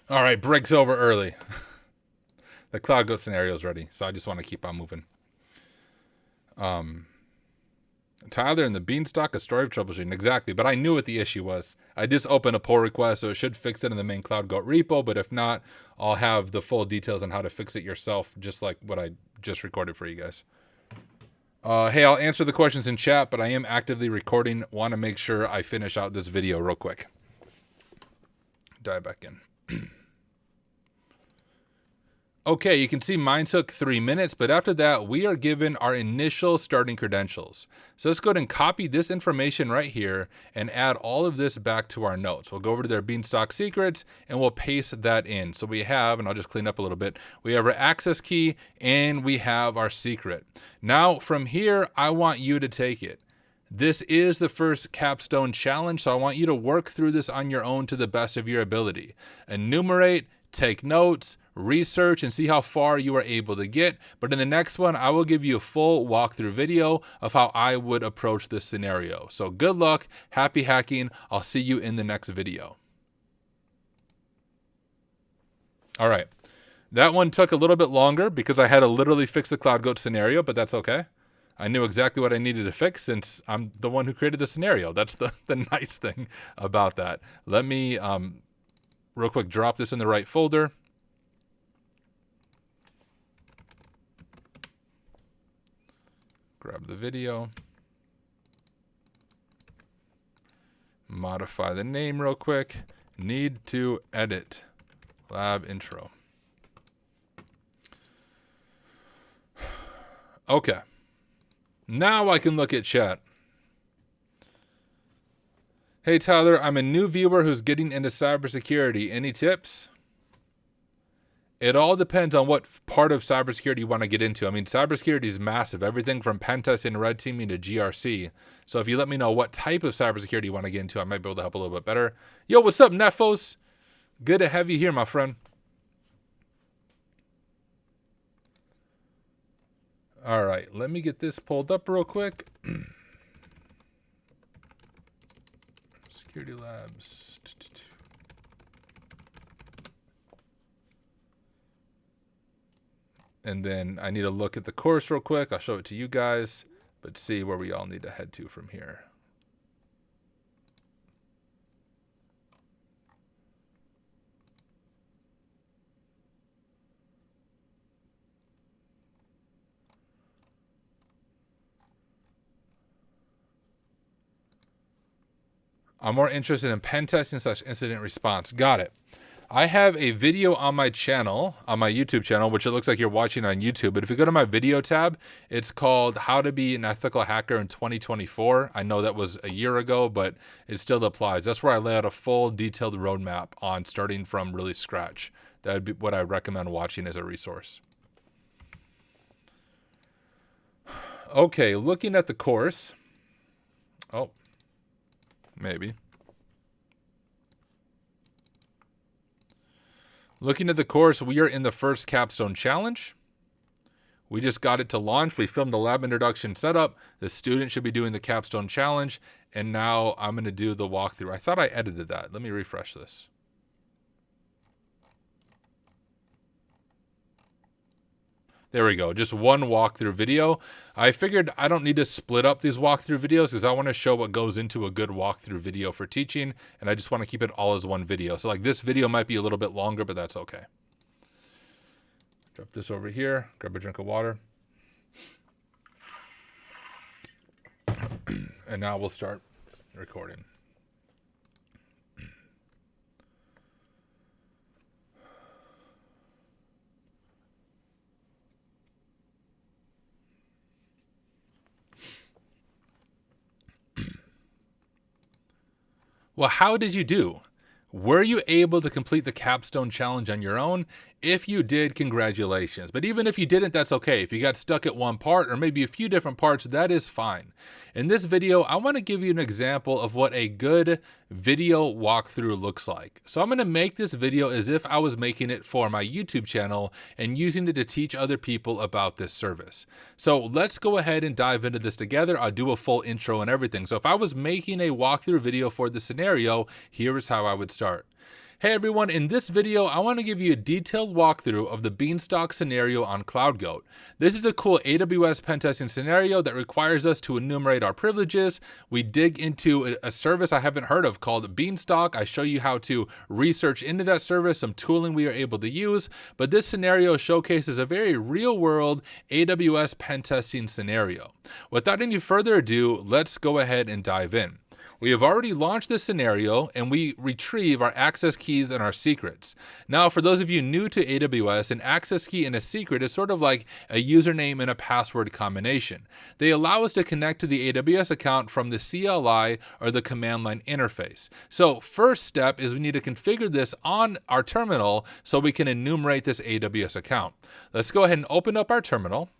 All right, break's over early. The Cloud Goat scenario is ready, so I just want to keep on moving. Tyler and the Beanstalk, a story of troubleshooting. Exactly, but I knew what the issue was. I just opened a pull request, so it should fix it in the main Cloud Goat repo, but if not, I'll have the full details on how to fix it yourself, just like what I just recorded for you guys. Hey, I'll answer the questions in chat, but I am actively recording. Want to make sure I finish out this video real quick. Dive back in. Okay, you can see mine took 3 minutes, but after that, we are given our initial starting credentials. So let's go ahead and copy this information right here and add all of this back to our notes. We'll go over to their Beanstalk secrets and we'll paste that in. So we have, and I'll just clean up a little bit, we have our access key and we have our secret. Now from here, I want you to take it. This is the first capstone challenge, so I want you to work through this on your own to the best of your ability. Enumerate, take notes, research, and see how far you are able to get. But in the next one, I will give you a full walkthrough video of how I would approach this scenario. So good luck, happy hacking. I'll see you in the next video. All right, that one took a little bit longer because I had to literally fix the Cloud Goat scenario, but that's okay. I knew exactly what I needed to fix since I'm the one who created the scenario. That's the nice thing about that. Let me real quick drop this in the right folder. Grab the video. Modify the name real quick. Need to edit. Lab intro. Okay. Now I can look at chat. Hey Tyler, I'm a new viewer who's getting into cybersecurity. Any tips? It all depends on what part of cybersecurity you want to get into. I mean, cybersecurity is massive. Everything from pen testing, red teaming to GRC. So if you let me know what type of cybersecurity you want to get into, I might be able to help a little bit better. Yo, what's up, Nefos? Good to have you here, my friend. All right, let me get this pulled up real quick. Security Labs. And then I need to look at the course real quick. I'll show it to you guys, but see where we all need to head to from here. I'm more interested in pen testing / incident response. Got it. I have a video on my channel, on my YouTube channel, which it looks like you're watching on YouTube. But if you go to my video tab, it's called How to Be an Ethical Hacker in 2024. I know that was a year ago, but it still applies. That's where I lay out a full detailed roadmap on starting from really scratch. That would be what I recommend watching as a resource. Okay, looking at the course. Oh. Maybe. Looking at the course, we are in the first capstone challenge. We just got it to launch. We filmed the lab introduction setup. The student should be doing the capstone challenge. And now I'm going to do the walkthrough. I thought I edited that. Let me refresh this. There we go. Just one walkthrough video. I figured I don't need to split up these walkthrough videos because I want to show what goes into a good walkthrough video for teaching. And I just want to keep it all as one video. So like this video might be a little bit longer, but that's okay. Drop this over here. Grab a drink of water. And now we'll start recording. Well, how did you do? Were you able to complete the capstone challenge on your own? If you did, congratulations. But even if you didn't, that's okay. If you got stuck at one part or maybe a few different parts, that is fine. In this video, I want to give you an example of what a good video walkthrough looks like. So I'm going to make this video as if I was making it for my YouTube channel and using it to teach other people about this service. So let's go ahead and dive into this together. I'll do a full intro and everything. So if I was making a walkthrough video for the scenario, here is how I would start. Hey everyone, in this video, I want to give you a detailed walkthrough of the Beanstalk scenario on CloudGoat. This is a cool AWS pen testing scenario that requires us to enumerate our privileges. We dig into a service I haven't heard of called Beanstalk. I show you how to research into that service, some tooling we are able to use, but this scenario showcases a very real-world AWS pen testing scenario. Without any further ado, let's go ahead and dive in. We have already launched this scenario and we retrieve our access keys and our secrets. Now, for those of you new to AWS, an access key and a secret is sort of like a username and a password combination. They allow us to connect to the AWS account from the CLI or the command line interface. So first step is we need to configure this on our terminal so we can enumerate this AWS account. Let's go ahead and open up our terminal.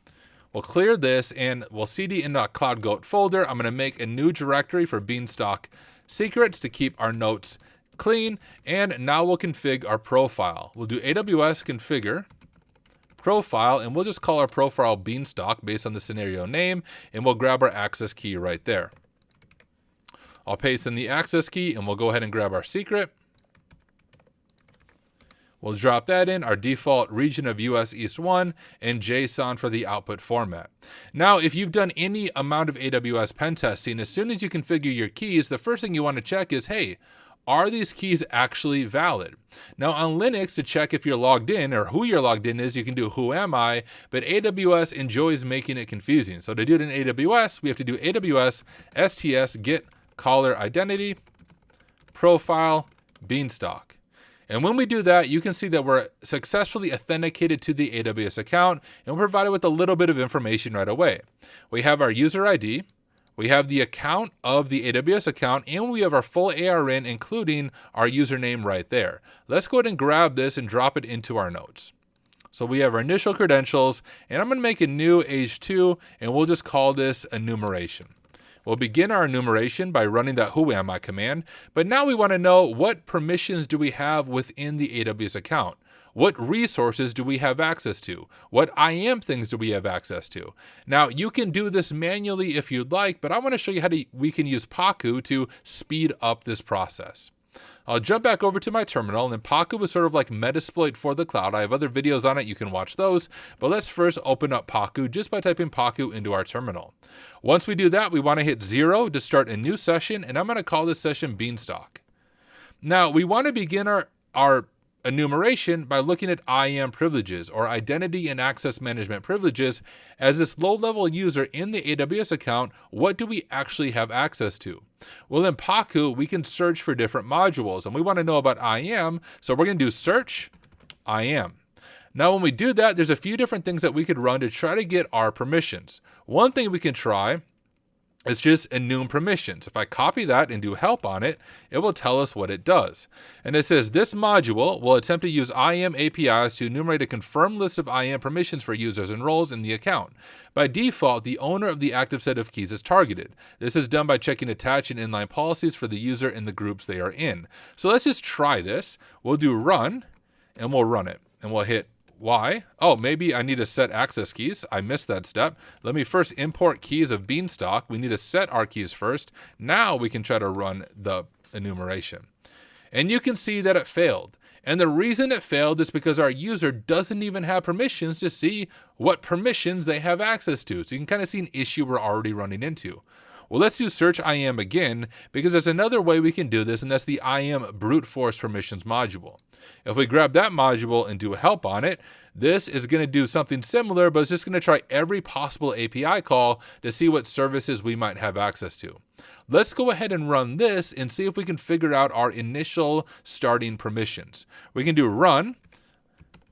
We'll clear this and we'll cd in the CloudGoat folder. I'm going to make a new directory for Beanstalk secrets to keep our notes clean. And now we'll configure our profile. We'll do AWS configure profile and we'll just call our profile Beanstalk based on the scenario name. And we'll grab our access key right there. I'll paste in the access key and we'll go ahead and grab our secret. We'll drop that in, our default region of US East 1, and JSON for the output format. Now, if you've done any amount of AWS pen testing, as soon as you configure your keys, the first thing you want to check is, hey, are these keys actually valid? Now, on Linux, to check if you're logged in or who you're logged in is, you can do who am I, but AWS enjoys making it confusing. So to do it in AWS, we have to do AWS STS get caller identity profile Beanstalk. And when we do that, you can see that we're successfully authenticated to the AWS account and we're provided with a little bit of information right away. We have our user ID, we have the account of the AWS account, and we have our full ARN, including our username right there. Let's go ahead and grab this and drop it into our notes. So we have our initial credentials, and I'm going to make a new H2, and we'll just call this enumeration. We'll begin our enumeration by running that who am I command, but now we want to know what permissions do we have within the AWS account? What resources do we have access to? What IAM things do we have access to? Now, you can do this manually if you'd like, but I want to show you how we can use Paku to speed up this process. I'll jump back over to my terminal, and Paku is sort of like Metasploit for the cloud. I have other videos on it, you can watch those, but let's first open up Paku just by typing Paku into our terminal. Once we do that, we want to hit 0 to start a new session, and I'm going to call this session Beanstalk. Now, we want to begin our enumeration by looking at IAM privileges, or identity and access management privileges. As this low-level user in the AWS account, what do we actually have access to? Well, in Paku, we can search for different modules, and we want to know about IAM, so we're going to do search IAM. Now, when we do that, there's a few different things that we could run to try to get our permissions. One thing we can try is just enum permissions. If I copy that and do help on it, it will tell us what it does. And it says this module will attempt to use IAM APIs to enumerate a confirmed list of IAM permissions for users and roles in the account. By default, the owner of the active set of keys is targeted. This is done by checking attach and inline policies for the user and the groups they are in. So let's just try this. We'll do run, and we'll run it. And we'll hit Why? Oh, maybe I need to set access keys. I missed that step. Let me first import keys of Beanstalk. We need to set our keys first. Now we can try to run the enumeration. And you can see that it failed. And the reason it failed is because our user doesn't even have permissions to see what permissions they have access to. So you can kind of see an issue we're already running into. Well, let's use search IAM again, because there's another way we can do this, and that's the IAM brute force permissions module. If we grab that module and do a help on it, this is going to do something similar, but it's just going to try every possible API call to see what services we might have access to. Let's go ahead and run this and see if we can figure out our initial starting permissions. We can do run.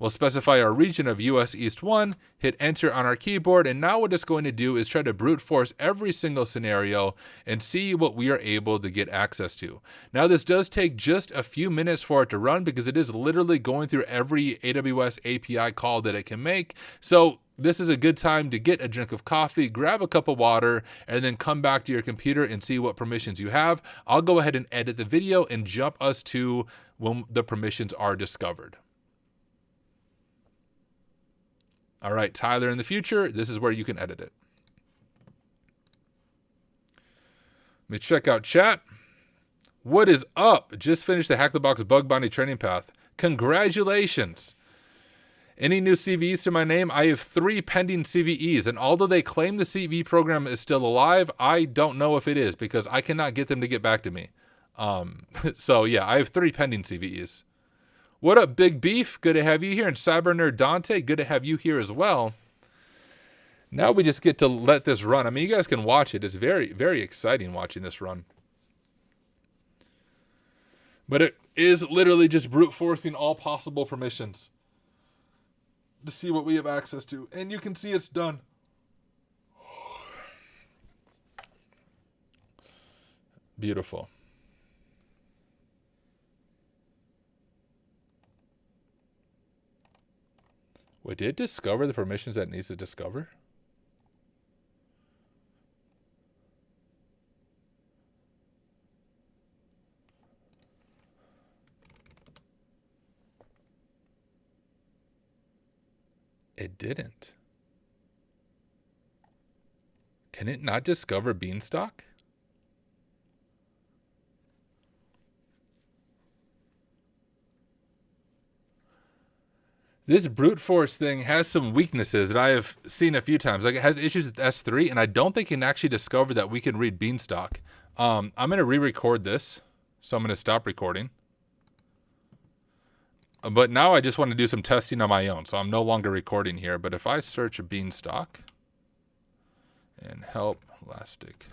We'll specify our region of US East 1, hit enter on our keyboard, and now what it's going to do is try to brute force every single scenario and see what we are able to get access to. Now this does take just a few minutes for it to run because it is literally going through every AWS API call that it can make. So this is a good time to get a drink of coffee, grab a cup of water, and then come back to your computer and see what permissions you have. I'll go ahead and edit the video and jump us to when the permissions are discovered. All right, Tyler, in the future, this is where you can edit it. Let me check out chat. What is up? Just finished the Hack the Box bug bounty training path. Congratulations. Any new CVEs to my name? I have 3 pending CVEs, and although they claim the CV program is still alive, I don't know if it is because I cannot get them to get back to me. So yeah, I have 3 pending CVEs. What up, Big Beef? Good to have you here. And Cyber Nerd Dante, good to have you here as well. Now we just get to let this run. I mean, you guys can watch it. It's very, very exciting watching this run. But it is literally just brute forcing all possible permissions to see what we have access to. And you can see it's done. Beautiful. Wait, did it discover the permissions that it needs to discover? It didn't. Can it not discover Beanstalk? This brute force thing has some weaknesses that I have seen a few times. Like it has issues with S3, and I don't think it can actually discover that we can read Beanstalk. I'm going to re-record this, so I'm going to stop recording. But now I just want to do some testing on my own, so I'm no longer recording here. But if I search Beanstalk and help Elastic.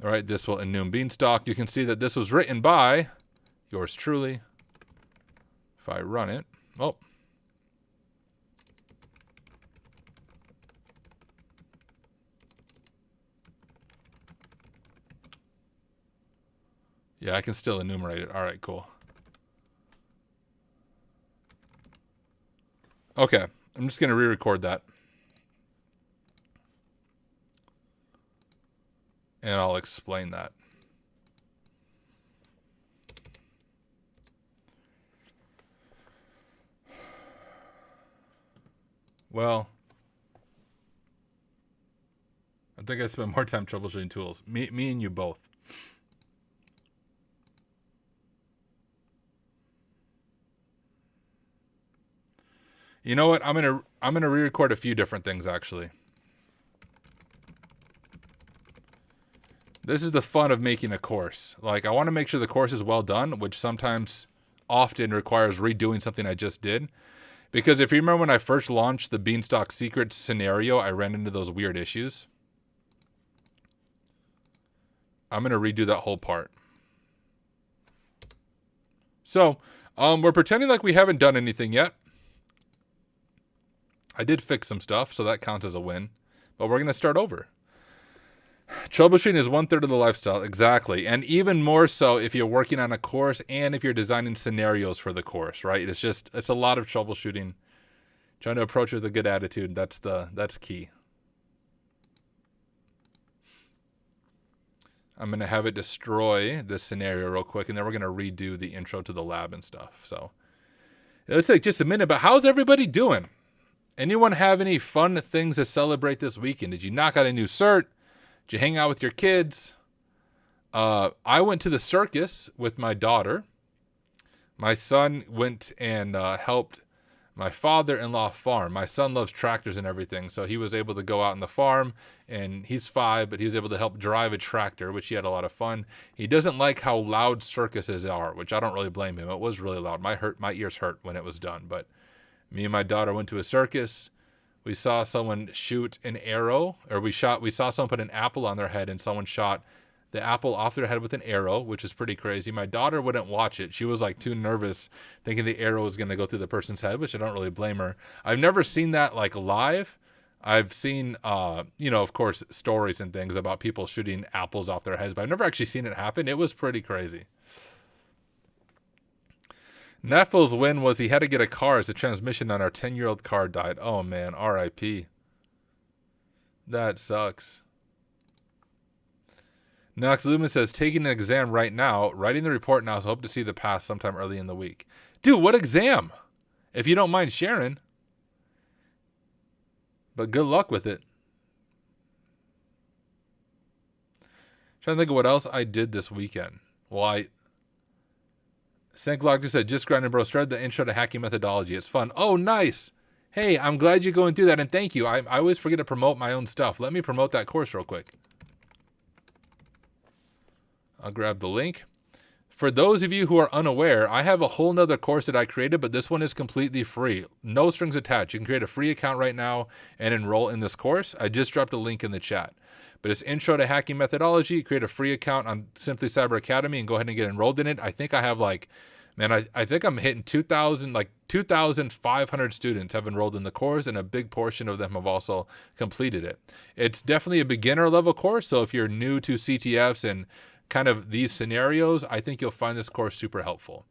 All right, this will enum Beanstalk. You can see that this was written by yours truly. If I run it, oh. Yeah, I can still enumerate it. All right, cool. Okay, I'm just going to re-record that. And I'll explain that. Well, I think I spend more time troubleshooting tools. Me and you both. You know what? I'm gonna re-record a few different things actually. This is the fun of making a course. Like I want to make sure the course is well done, which sometimes often requires redoing something I just did. Because if you remember when I first launched the Beanstalk secret scenario, I ran into those weird issues. I'm going to redo that whole part. So, we're pretending like we haven't done anything yet. I did fix some stuff, so that counts as a win. But we're going to start over. Troubleshooting is 1/3 of the lifestyle, exactly. And even more so if you're working on a course and if you're designing scenarios for the course, right? It's a lot of troubleshooting. Trying to approach it with a good attitude, that's key. I'm going to have it destroy this scenario real quick, and then we're going to redo the intro to the lab and stuff. So it'll take just a minute, but how's everybody doing? Anyone have any fun things to celebrate this weekend? Did you knock out a new cert? Did you hang out with your kids? I went to the circus with my daughter. My son went and helped my father-in-law farm. My son loves tractors and everything, so he was able to go out on the farm, and he's 5, but he was able to help drive a tractor, which he had a lot of fun. He doesn't like how loud circuses are, which I don't really blame him. It was really loud. My ears hurt when it was done, but me and my daughter went to a circus. We saw someone shoot an arrow, or we saw someone put an apple on their head, and someone shot the apple off their head with an arrow, which is pretty crazy. My daughter wouldn't watch it. She was like too nervous, thinking the arrow was going to go through the person's head, which I don't really blame her. I've never seen that like live. I've seen, of course, stories and things about people shooting apples off their heads, but I've never actually seen it happen. It was pretty crazy. Neffels' win was he had to get a car as the transmission on our 10-year-old car died. Oh man, RIP. That sucks. Nox Lumen says, taking an exam right now, writing the report now, so hope to see the pass sometime early in the week. Dude, what exam? If you don't mind sharing. But good luck with it. Trying to think of what else I did this weekend. Well, Sanklock just said, just grinding bro, started the intro to hacking methodology. It's fun. Oh, nice. Hey, I'm glad you're going through that, and thank you. I always forget to promote my own stuff. Let me promote that course real quick. I'll grab the link. For those of you who are unaware, I have a whole nother course that I created, but this one is completely free. No strings attached. You can create a free account right now and enroll in this course. I just dropped a link in the chat. But it's Intro to Hacking Methodology. Create a free account on Simply Cyber Academy and go ahead and get enrolled in it. I think I have I think I'm hitting 2,500 students have enrolled in the course, and a big portion of them have also completed it. It's definitely a beginner level course, so if you're new to CTFs and kind of these scenarios, I think you'll find this course super helpful.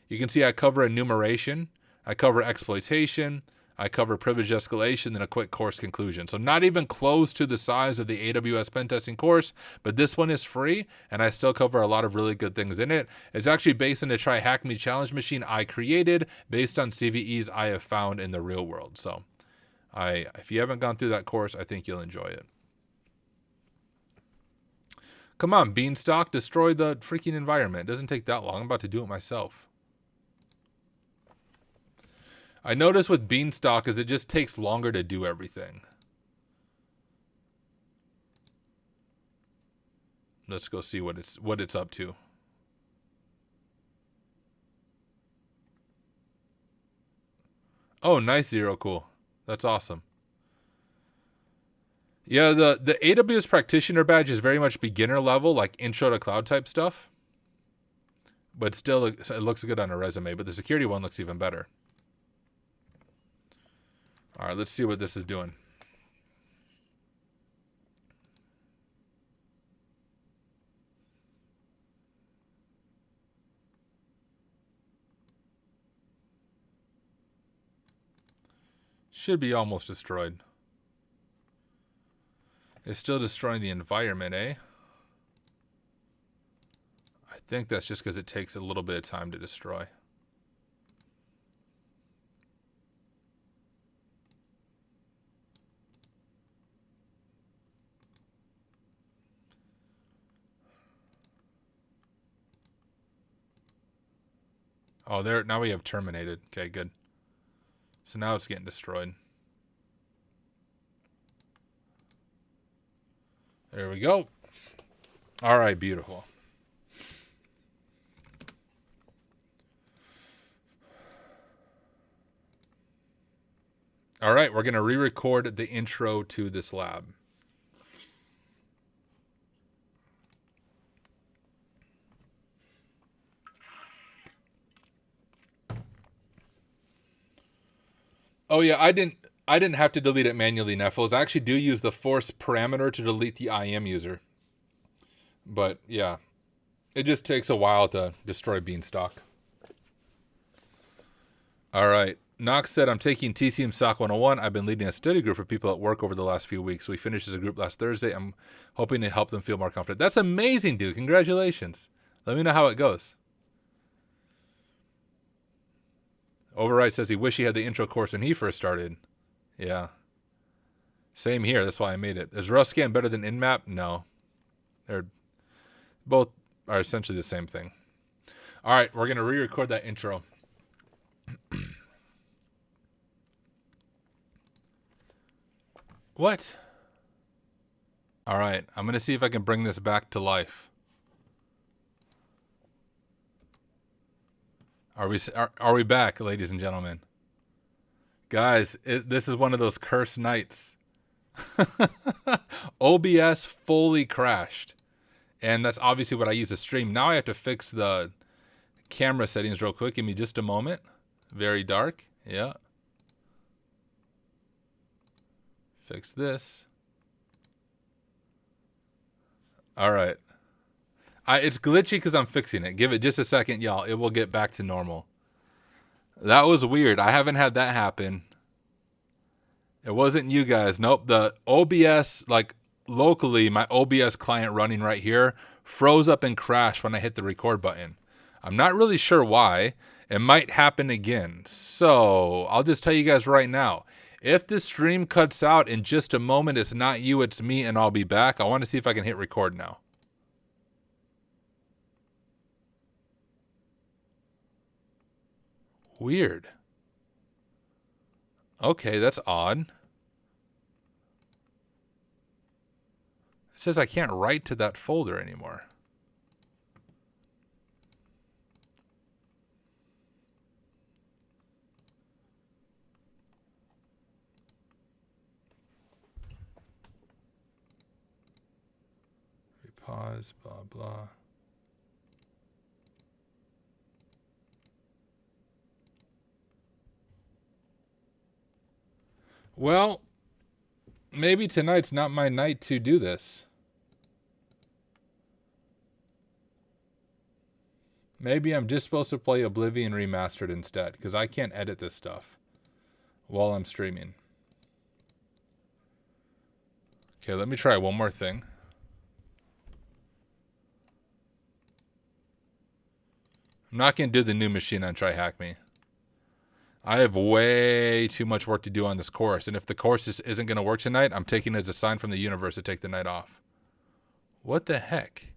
You can see I cover enumeration, I cover exploitation, I cover privilege escalation, and a quick course conclusion. So not even close to the size of the AWS pen testing course, but this one is free, and I still cover a lot of really good things in it. It's actually based on a Try Hack Me challenge machine I created based on CVEs I have found in the real world. So if you haven't gone through that course, I think you'll enjoy it. Come on, Beanstalk, destroy the freaking environment. It doesn't take that long. I'm about to do it myself. I notice with Beanstalk is it just takes longer to do everything. Let's go see what it's up to. Oh, nice, Zero. Cool. That's awesome. Yeah, the AWS Practitioner badge is very much beginner level, like intro to cloud type stuff. But still, it looks good on a resume. But the security one looks even better. All right, let's see what this is doing. Should be almost destroyed. It's still destroying the environment, eh? I think that's just because it takes a little bit of time to destroy. Oh, there. Now we have terminated. Okay, good. So now it's getting destroyed. There we go. All right, beautiful. All right, we're going to re-record the intro to this lab. Oh yeah, I didn't have to delete it manually, Neffels. I actually do use the force parameter to delete the IM user. But yeah, it just takes a while to destroy Beanstalk. All right, Knox said, I'm taking TCM SOC 101. I've been leading a study group for people at work over the last few weeks. We finished as a group last Thursday. I'm hoping to help them feel more confident. That's amazing, dude. Congratulations. Let me know how it goes. Overwrite says he wished he had the intro course when he first started. Yeah. Same here. That's why I made it. Is RussScan better than InMap? No. They're both are essentially the same thing. All right, we're going to re-record that intro. What? All right, I'm going to see if I can bring this back to life. Are we back, ladies and gentlemen? Guys, this is one of those cursed nights. OBS fully crashed. And that's obviously what I use to stream. Now I have to fix the camera settings real quick. Give me just a moment. Very dark. Yeah. Fix this. All right. It's glitchy because I'm fixing it. Give it just a second, y'all. It will get back to normal. That was weird. I haven't had that happen. It wasn't you guys. Nope. The OBS, like locally, my OBS client running right here froze up and crashed when I hit the record button. I'm not really sure why. It might happen again. So I'll just tell you guys right now. If the stream cuts out in just a moment, it's not you, it's me, and I'll be back. I want to see if I can hit record now. Weird. Okay, that's odd. It says I can't write to that folder anymore. Pause, blah, blah. Well, maybe tonight's not my night to do this. Maybe I'm just supposed to play Oblivion Remastered instead, because I can't edit this stuff while I'm streaming. Okay, let me try one more thing. I'm not going to do the new machine on Try Hack Me. I have way too much work to do on this course, and if the course isn't going to work tonight, I'm taking it as a sign from the universe to take the night off. What the heck?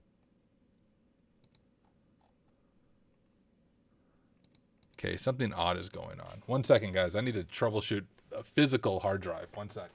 Okay, something odd is going on. 1 second, guys. I need to troubleshoot a physical hard drive. 1 sec.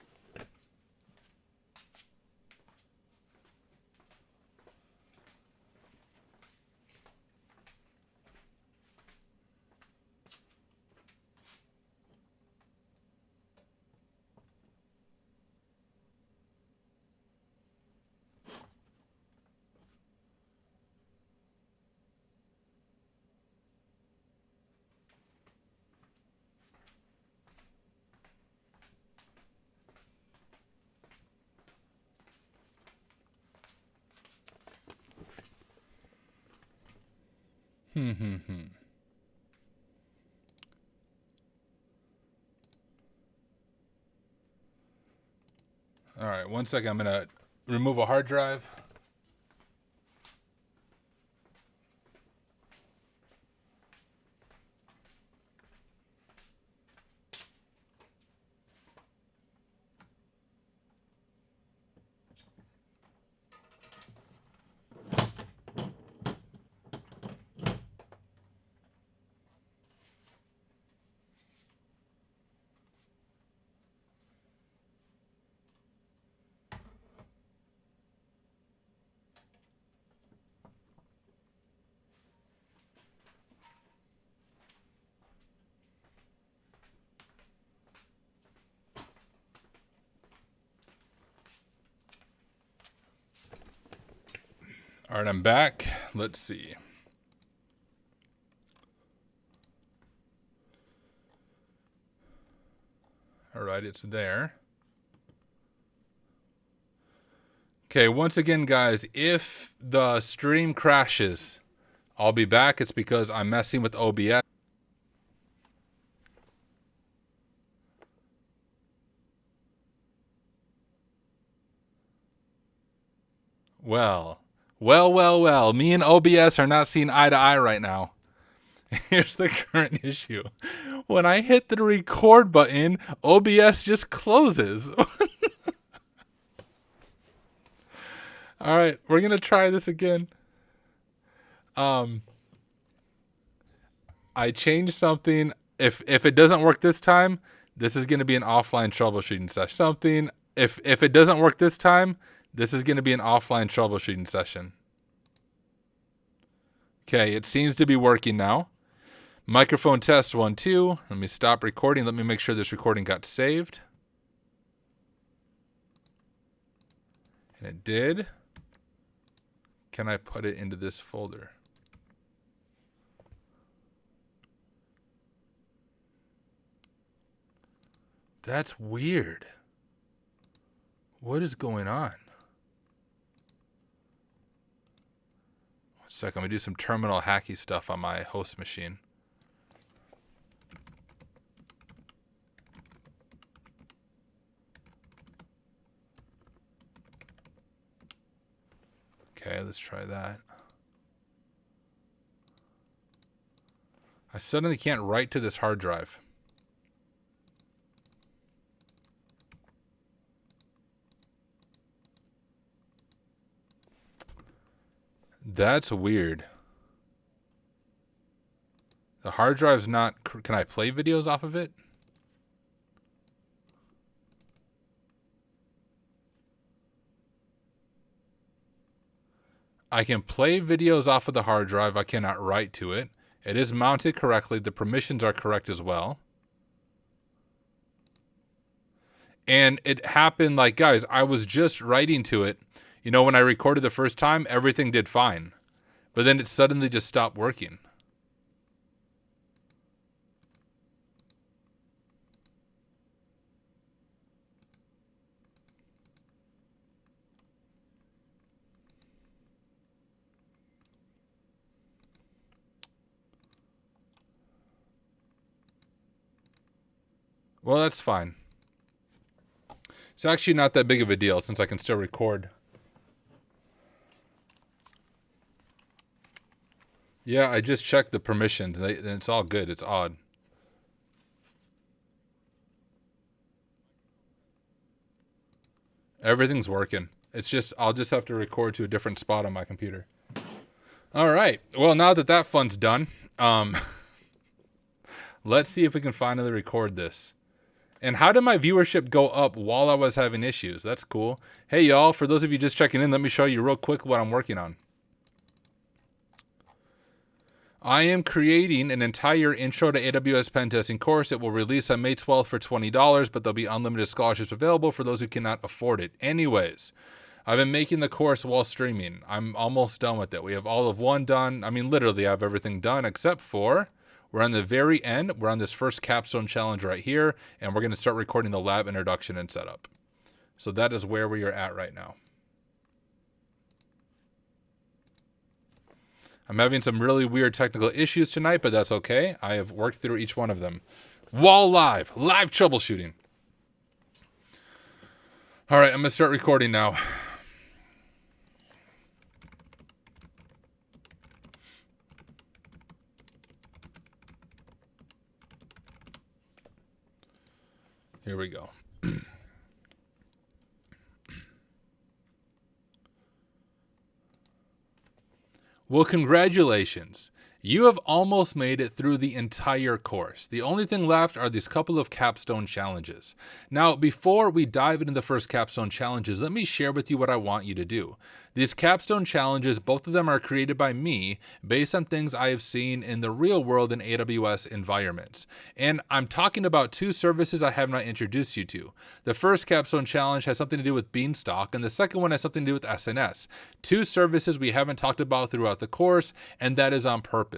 All right, 1 second. I'm going to remove a hard drive. All right, I'm back. Let's see. All right, it's there. Okay, once again, guys, if the stream crashes, I'll be back. It's because I'm messing with OBS. Well. Me and OBS are not seeing eye to eye right now. Here's the current issue. When I hit the record button, OBS just closes. All right, we're going to try this again. I changed something. If it doesn't work this time, this is going to be an offline troubleshooting session. If it doesn't work this time, this is going to be an offline troubleshooting session. Okay, it seems to be working now. Microphone test 1, 2. Let me stop recording. Let me make sure this recording got saved. And it did. Can I put it into this folder? That's weird. What is going on? 1 second, I'm going to do some terminal hacky stuff on my host machine. Okay, let's try that. I suddenly can't write to this hard drive. That's weird. The hard drive's not... Can I play videos off of it? I can play videos off of the hard drive. I cannot write to it. It is mounted correctly. The permissions are correct as well. And it happened like, guys, I was just writing to it. You know, when I recorded the first time, everything did fine. But then it suddenly just stopped working. Well, that's fine. It's actually not that big of a deal since I can still record. Yeah, I just checked the permissions and it's all good. It's odd. Everything's working. It's just, I'll just have to record to a different spot on my computer. All right. Well, now that that fun's done, let's see if we can finally record this. And how did my viewership go up while I was having issues? That's cool. Hey, y'all, for those of you just checking in, let me show you real quick what I'm working on. I am creating an entire Intro to AWS Pen Testing course. It will release on May 12th for $20, but there'll be unlimited scholarships available for those who cannot afford it. Anyways, I've been making the course while streaming. I'm almost done with it. We have all of one done. I mean, literally, I have everything done except for... We're on the very end. We're on this first capstone challenge right here, and we're going to start recording the lab introduction and setup. So that is where we are at right now. I'm having some really weird technical issues tonight, but that's okay. I have worked through each one of them. While live troubleshooting. All right, I'm going to start recording now. Here we go. Well, congratulations. You have almost made it through the entire course. The only thing left are these couple of capstone challenges. Now, before we dive into the first capstone challenges, let me share with you what I want you to do. These capstone challenges, both of them are created by me based on things I have seen in the real world in AWS environments. And I'm talking about two services I have not introduced you to. The first capstone challenge has something to do with Beanstalk, and the second one has something to do with SNS. Two services we haven't talked about throughout the course, and that is on purpose.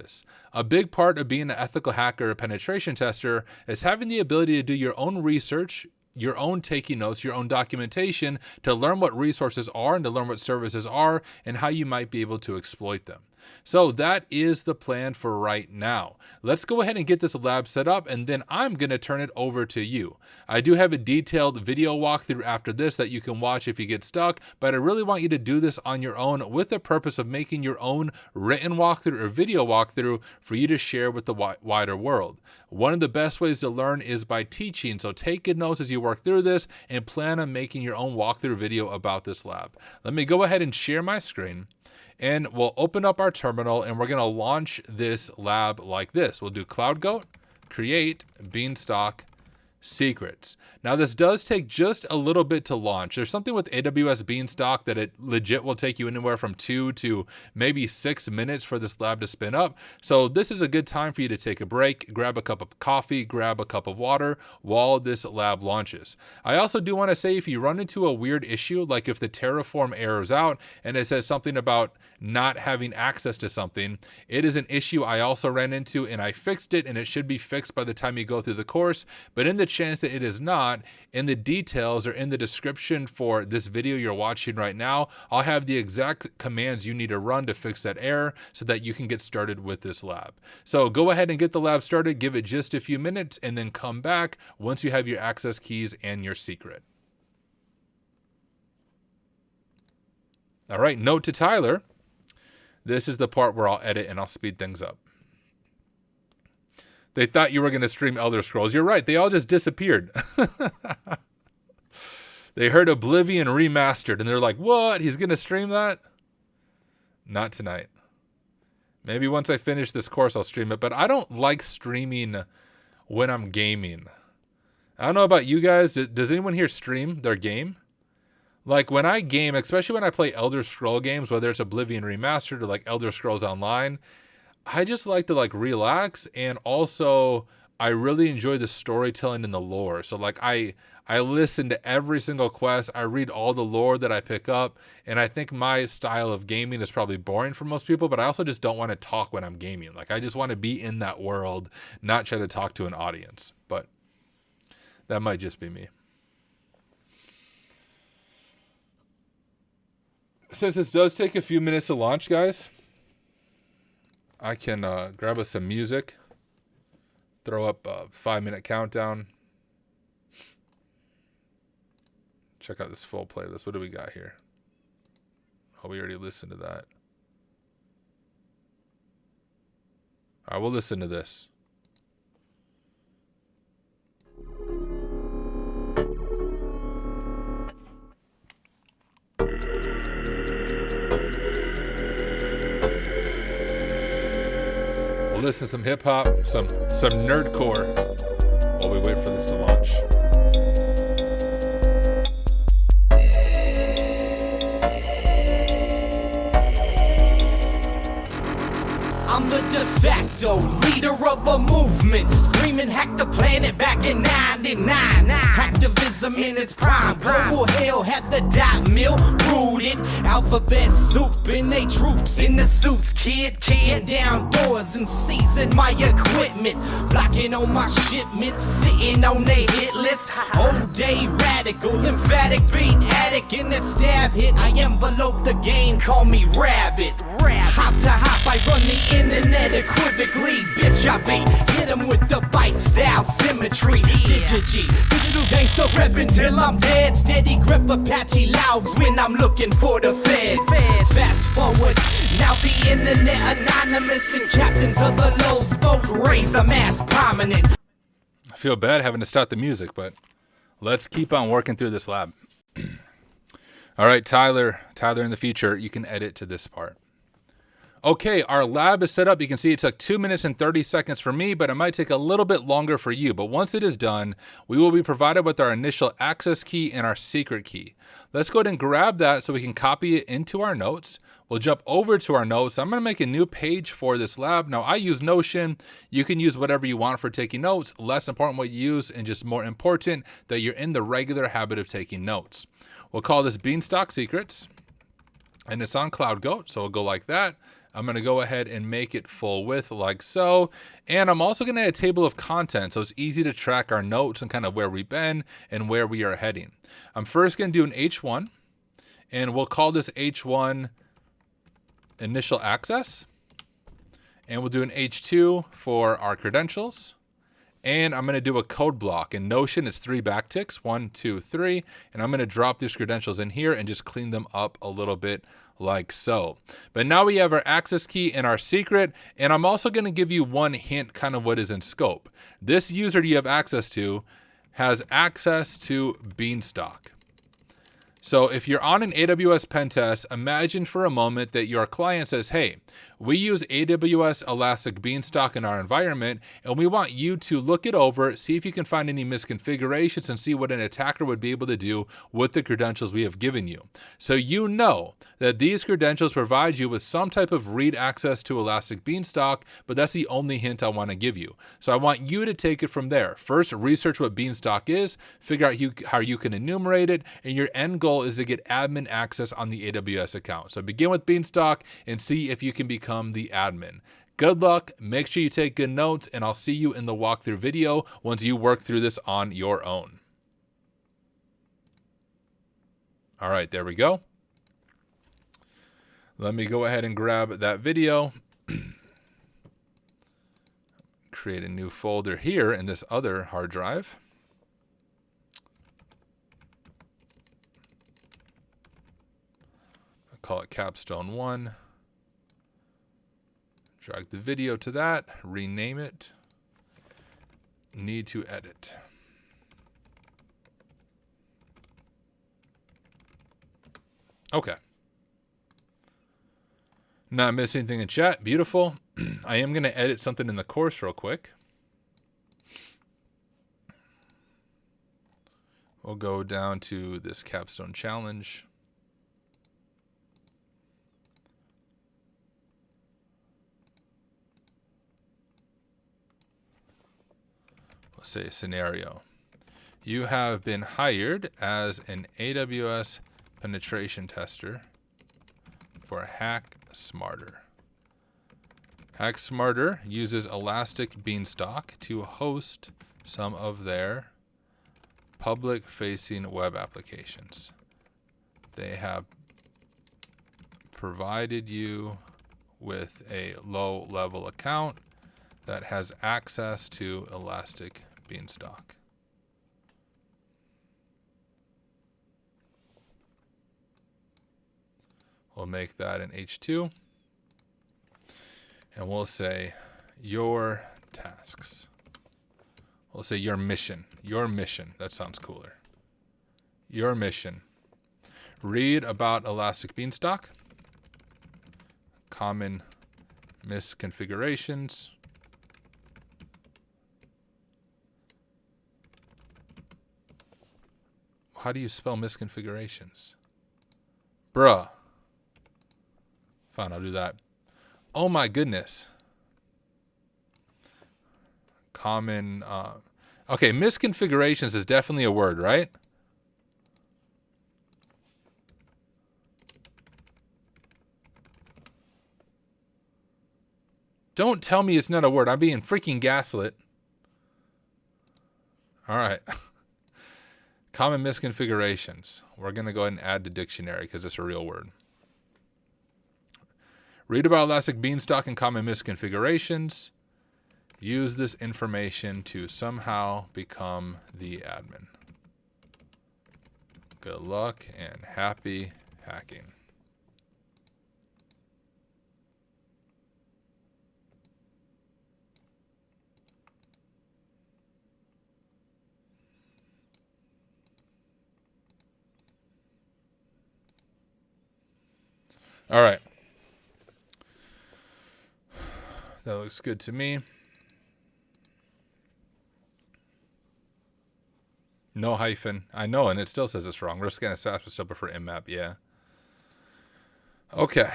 A big part of being an ethical hacker or penetration tester is having the ability to do your own research, your own taking notes, your own documentation to learn what resources are and to learn what services are and how you might be able to exploit them. So that is the plan for right now. Let's go ahead and get this lab set up, and then I'm going to turn it over to you. I do have a detailed video walkthrough after this that you can watch if you get stuck, but I really want you to do this on your own with the purpose of making your own written walkthrough or video walkthrough for you to share with the wider world. One of the best ways to learn is by teaching, so take good notes as you work through this and plan on making your own walkthrough video about this lab. Let me go ahead and share my screen. And we'll open up our terminal and we're going to launch this lab like this. We'll do CloudGoat, create, Beanstalk, secrets. Now this does take just a little bit to launch. There's something with AWS Beanstalk that it legit will take you anywhere from 2 to maybe 6 minutes for this lab to spin up. So this is a good time for you to take a break, grab a cup of coffee, grab a cup of water while this lab launches. I also do want to say if you run into a weird issue, like if the Terraform errors out and it says something about not having access to something, it is an issue I also ran into and I fixed it, and it should be fixed by the time you go through the course. But in the chance that it is not, in the details or in the description for this video you're watching right now, I'll have the exact commands you need to run to fix that error so that you can get started with this lab. So go ahead and get the lab started, give it just a few minutes, and then come back once you have your access keys and your secret. All right, note to Tyler, this is the part where I'll edit and I'll speed things up. They thought you were going to stream Elder Scrolls. You're right. They all just disappeared. They heard Oblivion remastered and they're like, what? He's going to stream that? Not tonight. Maybe once I finish this course, I'll stream it. But I don't like streaming when I'm gaming. I don't know about you guys. Does anyone here stream their game? Like when I game, especially when I play Elder Scroll games, whether it's Oblivion Remastered or like Elder Scrolls Online, I just like to like relax, and also I really enjoy the storytelling and the lore. So like I listen to every single quest, I read all the lore that I pick up, and I think my style of gaming is probably boring for most people, but I also just don't want to talk when I'm gaming. Like I just want to be in that world, not try to talk to an audience. But that might just be me. Since this does take a few minutes to launch, guys, I can grab us some music, throw up a 5-minute countdown. Check out this full playlist. What do we got here? Oh, we already listened to that. All right, we'll listen to this. We'll listen to some hip hop, some nerdcore while we wait for this to launch. I'm the de facto leader of a movement, screaming hack the planet back in 99. Activism in its prime, global hell had the dot mill rooted. Alphabet soup and they troops in the suits, kicking down doors and seizing my equipment, blocking on my shipment, sitting on they hit list. All day radical, emphatic, beat addict in the stab hit. I envelope the game, call me Rabbit. Hop to hop, I run the internet equivocally. Bitch, I be hit 'em with the bite style symmetry. Digital gangsta reppin' till I'm dead. Steady grip Apache logs when I'm looking for the feds. Fast forward, now the internet anonymous and captains of the lows both raise the mass prominent. I feel bad having to stop the music, but let's keep on working through this lab. All right, Tyler in the future, you can edit to this part. Okay, our lab is set up. You can see it took 2 minutes and 30 seconds for me, but it might take a little bit longer for you. But once it is done, we will be provided with our initial access key and our secret key. Let's go ahead and grab that so we can copy it into our notes. We'll jump over to our notes. I'm going to make a new page for this lab. Now, I use Notion. You can use whatever you want for taking notes. Less important what you use, and just more important that you're in the regular habit of taking notes. We'll call this Beanstalk Secrets, and it's on CloudGoat, so we'll go like that. I'm going to go ahead and make it full width like so. And I'm also going to add a table of contents so it's easy to track our notes and kind of where we've been and where we are heading. I'm first going to do an H1, and we'll call this H1 initial access. And we'll do an H2 for our credentials. And I'm going to do a code block. In Notion, it's 3 backticks, 1, 2, 3. And I'm going to drop these credentials in here and just clean them up a little bit like so. But now we have our access key and our secret. And I'm also going to give you one hint, kind of what is in scope. This user you have access to has access to Beanstalk. So if you're on an AWS pen test, imagine for a moment that your client says, hey, we use AWS Elastic Beanstalk in our environment, and we want you to look it over, see if you can find any misconfigurations, and see what an attacker would be able to do with the credentials we have given you. So you know that these credentials provide you with some type of read access to Elastic Beanstalk, but that's the only hint I want to give you. So I want you to take it from there. First, research what Beanstalk is, figure out how you can enumerate it, and your end goal is to get admin access on the AWS account. So begin with Beanstalk and see if you can become the admin. Good luck, make sure you take good notes, and I'll see you in the walkthrough video once you work through this on your own. All right, there we go. Let me go ahead and grab that video. Create a new folder here in this other hard drive. I'll call it Capstone 1. Drag the video to that, rename it, need to edit. Okay. Not missing anything in chat, beautiful. I am gonna edit something in the course real quick. We'll go down to this capstone challenge. Say scenario. You have been hired as an AWS penetration tester for Hack Smarter. Hack Smarter uses Elastic Beanstalk to host some of their public-facing web applications. They have provided you with a low-level account that has access to Elastic Beanstalk. We'll make that an H2. And we'll say your tasks. We'll say your mission. Your mission. That sounds cooler. Your mission. Read about Elastic Beanstalk. Common misconfigurations. How do you spell misconfigurations? Bruh. Fine, I'll do that. Oh my goodness. Common, okay, misconfigurations is definitely a word, right? Don't tell me it's not a word. I'm being freaking gaslit. All right. Common misconfigurations. We're going to go ahead and add to dictionary because it's a real word. Read about Elastic Beanstalk and common misconfigurations. Use this information to somehow become the admin. Good luck and happy hacking. All right. That looks good to me. No hyphen. I know, and it still says it's wrong. We're just going to swap this over for mmap, yeah. Okay.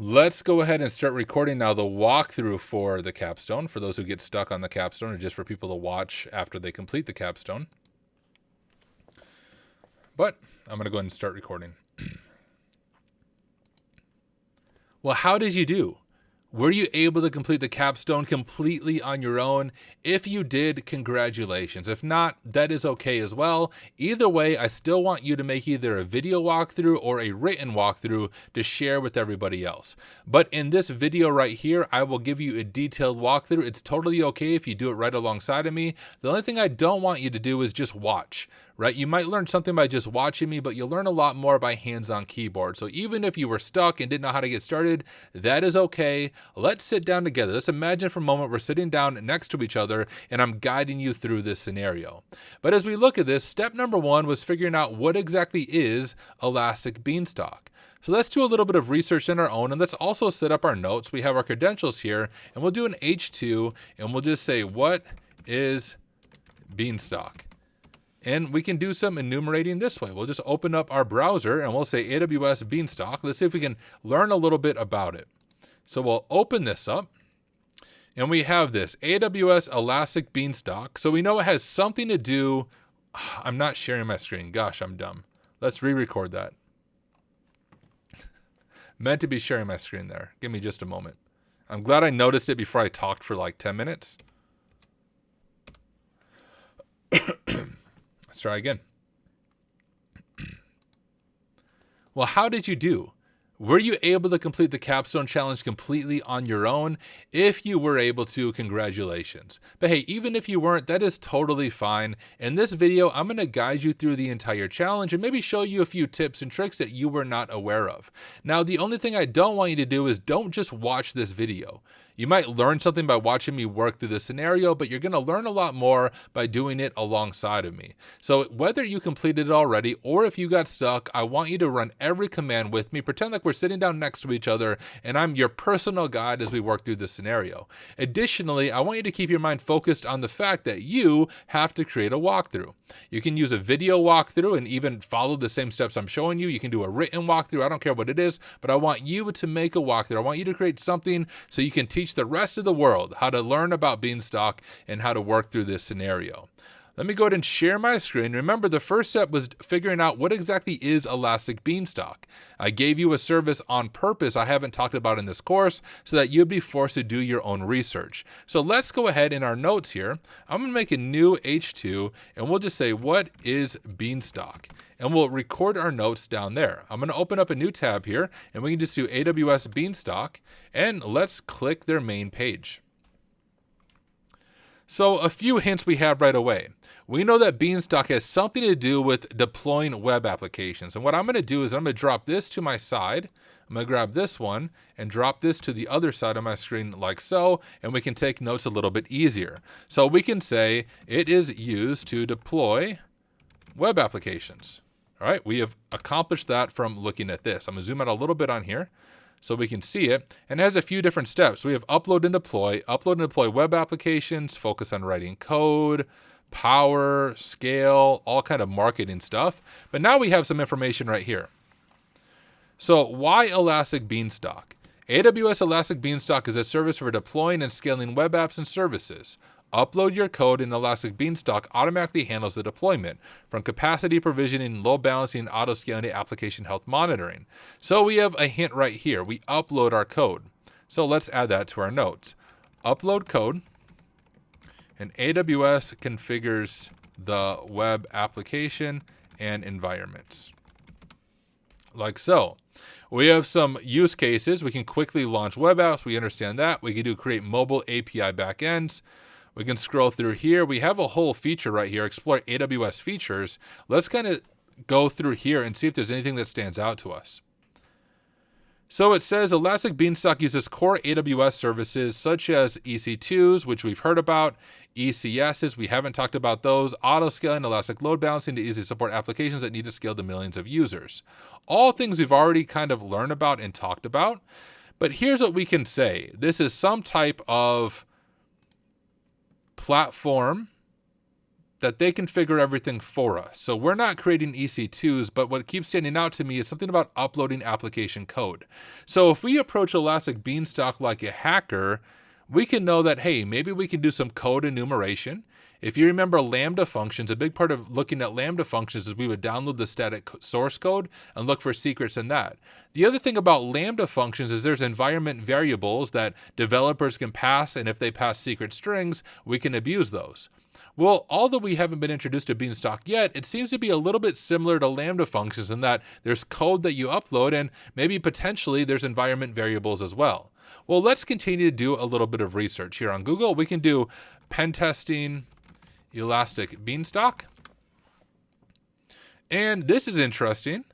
Let's go ahead and start recording now the walkthrough for the capstone, for those who get stuck on the capstone, or just for people to watch after they complete the capstone. But I'm going to go ahead and start recording. Well, how did you do? Were you able to complete the capstone completely on your own? If you did, congratulations. If not, that is okay as well. Either way, I still want you to make either a video walkthrough or a written walkthrough to share with everybody else. But in this video right here, I will give you a detailed walkthrough. It's totally okay if you do it right alongside of me. The only thing I don't want you to do is just watch, right? You might learn something by just watching me, but you'll learn a lot more by hands-on keyboard. So even if you were stuck and didn't know how to get started, that is okay. Let's sit down together. Let's imagine for a moment we're sitting down next to each other and I'm guiding you through this scenario. But as we look at this, step number one was figuring out what exactly is Elastic Beanstalk. So let's do a little bit of research on our own, and let's also set up our notes. We have our credentials here, and we'll do an H2, and we'll just say, what is Beanstalk? And we can do some enumerating this way. We'll just open up our browser, and we'll say AWS Beanstalk. Let's see if we can learn a little bit about it. So we'll open this up, and we have this AWS Elastic Beanstalk. So we know it has something to do. I'm not sharing my screen. Gosh, I'm dumb. Let's re-record that. Meant to be sharing my screen there. Give me just a moment. I'm glad I noticed it before I talked for like 10 minutes. Let's try again. Well, how did you do? Were you able to complete the capstone challenge completely on your own? If you were able to, congratulations. But hey, even if you weren't, that is totally fine. In this video, I'm going to guide you through the entire challenge and maybe show you a few tips and tricks that you were not aware of. Now, the only thing I don't want you to do is don't just watch this video. You might learn something by watching me work through the scenario, but you're going to learn a lot more by doing it alongside of me. So whether you completed it already or if you got stuck, I want you to run every command with me. Pretend like we're sitting down next to each other and I'm your personal guide as we work through this scenario. Additionally, I want you to keep your mind focused on the fact that you have to create a walkthrough. You can use a video walkthrough and even follow the same steps I'm showing you. You can do a written walkthrough. I don't care what it is, but I want you to make a walkthrough. I want you to create something so you can teach the rest of the world how to learn about Beanstalk and how to work through this scenario. Let me go ahead and share my screen. Remember, the first step was figuring out what exactly is Elastic Beanstalk. I gave you a service on purpose I haven't talked about in this course so that you'd be forced to do your own research. So let's go ahead in our notes here. I'm going to make a new H2 and we'll just say, what is Beanstalk? And we'll record our notes down there. I'm going to open up a new tab here and we can just do AWS Beanstalk and let's click their main page. So a few hints we have right away. We know that Beanstalk has something to do with deploying web applications. And what I'm going to do is I'm going to drop this to my side. I'm going to grab this one and drop this to the other side of my screen like so, and we can take notes a little bit easier. So we can say it is used to deploy web applications. All right, we have accomplished that from looking at this. I'm going to zoom out a little bit on here so we can see it, and it has a few different steps. We have upload and deploy web applications, focus on writing code, power, scale, all kind of marketing stuff. But now we have some information right here. So why Elastic Beanstalk? AWS Elastic Beanstalk is a service for deploying and scaling web apps and services. Upload your code and Elastic Beanstalk automatically handles the deployment, from capacity provisioning, load balancing, auto scaling to application health monitoring. So we have a hint right here. We upload our code. So let's add that to our notes. Upload code, and AWS configures the web application and environments. Like so. We have some use cases. We can quickly launch web apps. We understand that. We can do create mobile API backends. We can scroll through here. We have a whole feature right here, explore AWS features. Let's kind of go through here and see if there's anything that stands out to us. So it says Elastic Beanstalk uses core AWS services such as EC2s, which we've heard about, ECSs, we haven't talked about those, auto scaling, elastic load balancing to easily support applications that need to scale to millions of users. All things we've already kind of learned about and talked about. But here's what we can say. This is some type of platform that they configure everything for us. So we're not creating EC2s, but what keeps standing out to me is something about uploading application code. So if we approach Elastic Beanstalk like a hacker, we can know that, hey, maybe we can do some code enumeration If you remember Lambda functions, a big part of looking at Lambda functions is we would download the static source code and look for secrets in that. The other thing about Lambda functions is there's environment variables that developers can pass, and if they pass secret strings, we can abuse those. Well, although we haven't been introduced to Beanstalk yet, it seems to be a little bit similar to Lambda functions in that there's code that you upload and maybe potentially there's environment variables as well. Well, let's continue to do a little bit of research here on Google. We can do pen testing Elastic Beanstalk. And this is interesting.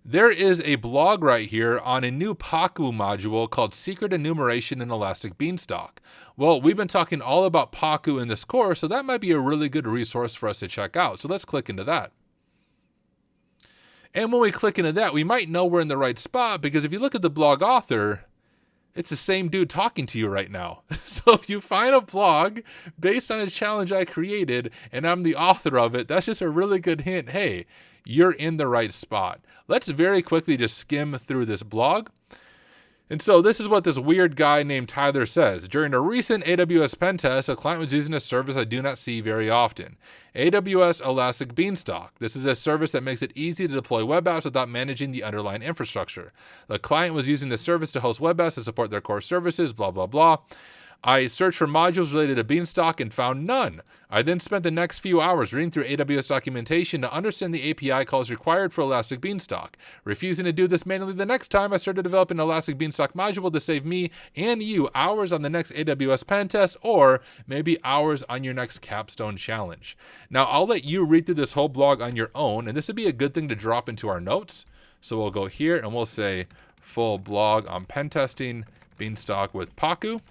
There is a blog right here on a new Paku module called Secret Enumeration in Elastic Beanstalk. Well, we've been talking all about Paku in this course, so that might be a really good resource for us to check out. So let's click into that. And when we click into that, we might know we're in the right spot, because if you look at the blog author, it's the same dude talking to you right now. So if you find a blog based on a challenge I created and I'm the author of it, that's just a really good hint. Hey, you're in the right spot. Let's very quickly just skim through this blog. And so this is what this weird guy named Tyler says. During a recent AWS pen test, a client was using a service I do not see very often. AWS Elastic Beanstalk. This is a service that makes it easy to deploy web apps without managing the underlying infrastructure. The client was using the service to host web apps to support their core services, blah, blah, blah. I searched for modules related to Beanstalk and found none. I then spent the next few hours reading through AWS documentation to understand the API calls required for Elastic Beanstalk. Refusing to do this manually the next time, I started developing an Elastic Beanstalk module to save me and you hours on the next AWS pen test, or maybe hours on your next capstone challenge. Now, I'll let you read through this whole blog on your own, and this would be a good thing to drop into our notes. So we'll go here and we'll say full blog on pen testing Beanstalk with Paku.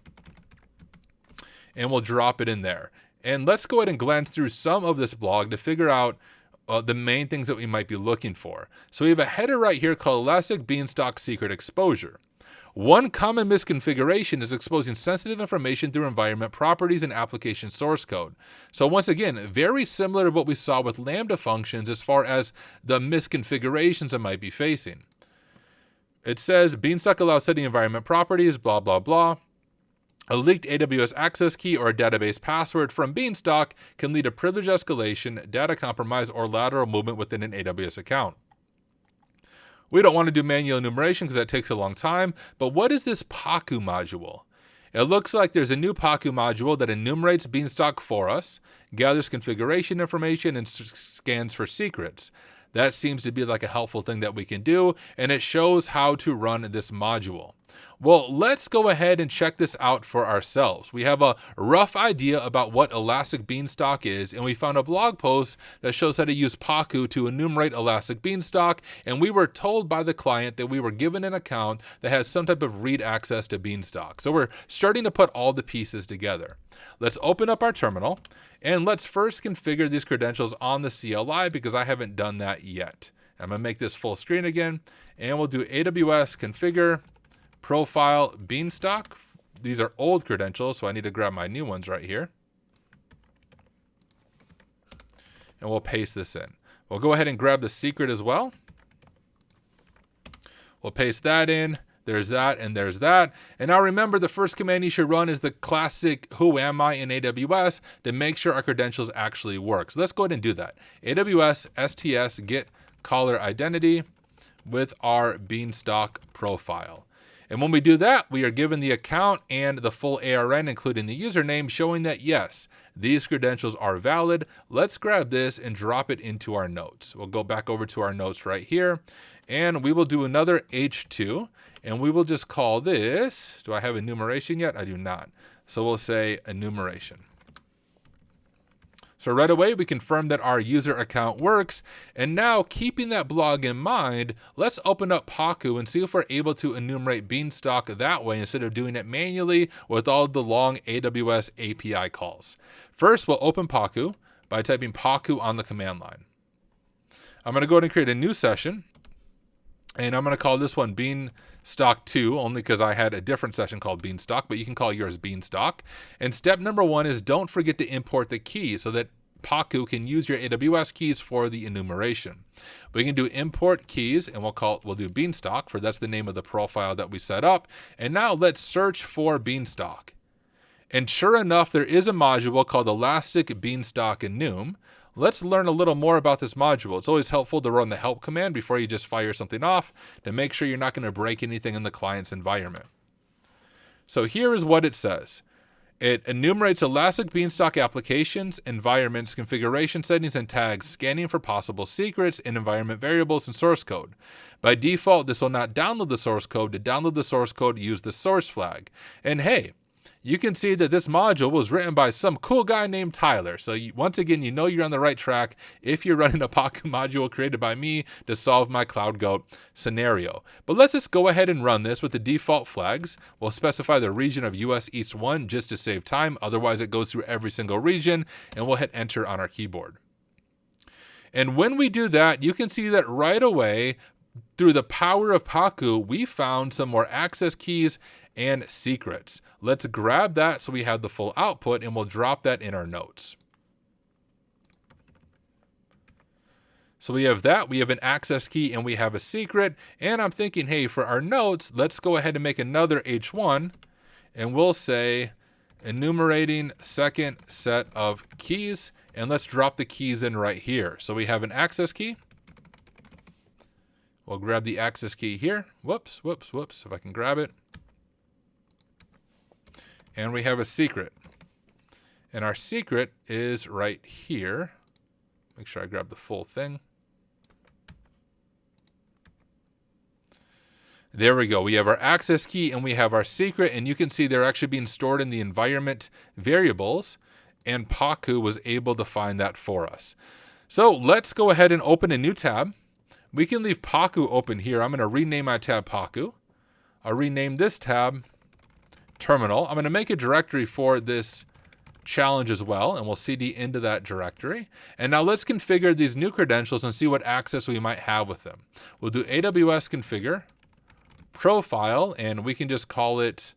And we'll drop it in there. And let's go ahead and glance through some of this blog to figure out the main things that we might be looking for. So we have a header right here called Elastic Beanstalk Secret Exposure. One common misconfiguration is exposing sensitive information through environment properties and application source code. So once again, very similar to what we saw with Lambda functions as far as the misconfigurations it might be facing. It says Beanstalk allows setting environment properties, blah, blah, blah. A leaked AWS access key or a database password from Beanstalk can lead to privilege escalation, data compromise, or lateral movement within an AWS account. We don't want to do manual enumeration because that takes a long time, but what is this Paku module? It looks like there's a new Paku module that enumerates Beanstalk for us, gathers configuration information, and scans for secrets. That seems to be like a helpful thing that we can do, and it shows how to run this module. Well, let's go ahead and check this out for ourselves. We have a rough idea about what Elastic Beanstalk is, and we found a blog post that shows how to use Paku to enumerate Elastic Beanstalk, and we were told by the client that we were given an account that has some type of read access to Beanstalk. So we're starting to put all the pieces together. Let's open up our terminal, and let's first configure these credentials on the CLI because I haven't done that yet. I'm going to make this full screen again, and we'll do AWS configure profile Beanstalk. These are old credentials, so I need to grab my new ones right here. And we'll paste this in. We'll go ahead and grab the secret as well. We'll paste that in. There's that, and there's that. And now remember, the first command you should run is the classic who am I in AWS to make sure our credentials actually work. So let's go ahead and do that. AWS STS get caller identity with our Beanstalk profile. And when we do that, we are given the account and the full ARN, including the username, showing that yes, these credentials are valid. Let's grab this and drop it into our notes. We'll go back over to our notes right here, and we will do another H2, and we will just call this, do I have enumeration yet? I do not. So we'll say enumeration. So right away, we confirm that our user account works. And now, keeping that blog in mind, let's open up Paku and see if we're able to enumerate Beanstalk that way instead of doing it manually with all the long AWS API calls. First, we'll open Paku by typing Paku on the command line. I'm going to go ahead and create a new session. And I'm going to call this one Beanstalk 2, only because I had a different session called Beanstalk, but you can call yours Beanstalk. And step number 1 is don't forget to import the key so that Paku can use your AWS keys for the enumeration. We can do import keys, and we'll do Beanstalk, for that's the name of the profile that we set up. And now let's search for Beanstalk. And sure enough, there is a module called Elastic Beanstalk Enum. Let's learn a little more about this module. It's always helpful to run the help command before you just fire something off to make sure you're not going to break anything in the client's environment. So here is what it says. It enumerates Elastic Beanstalk applications, environments, configuration settings, and tags, scanning for possible secrets in environment variables and source code. By default, this will not download the source code. To download the source code, use the source flag. And hey, you can see that this module was written by some cool guy named Tyler. So once again, you know you're on the right track if you're running a Paku module created by me to solve my Cloud Goat scenario. But let's just go ahead and run this with the default flags. We'll specify the region of US East 1 just to save time. Otherwise, it goes through every single region, and we'll hit enter on our keyboard. And when we do that, you can see that right away, through the power of Paku, we found some more access keys and secrets. Let's grab that so we have the full output, and we'll drop that in our notes. So we have that, we have an access key, and we have a secret. And I'm thinking, hey, for our notes, let's go ahead and make another H1, and we'll say enumerating second set of keys, and let's drop the keys in right here. So we have an access key. We'll grab the access key here. Whoops, if I can grab it. And we have a secret. And our secret is right here. Make sure I grab the full thing. There we go. We have our access key and we have our secret. And you can see they're actually being stored in the environment variables. And Paku was able to find that for us. So let's go ahead and open a new tab. We can leave Paku open here. I'm going to rename my tab Paku. I'll rename this tab Terminal. I'm going to make a directory for this challenge as well, and we'll cd into that directory. And now let's configure these new credentials and see what access we might have with them. We'll do AWS configure, profile, and we can just call it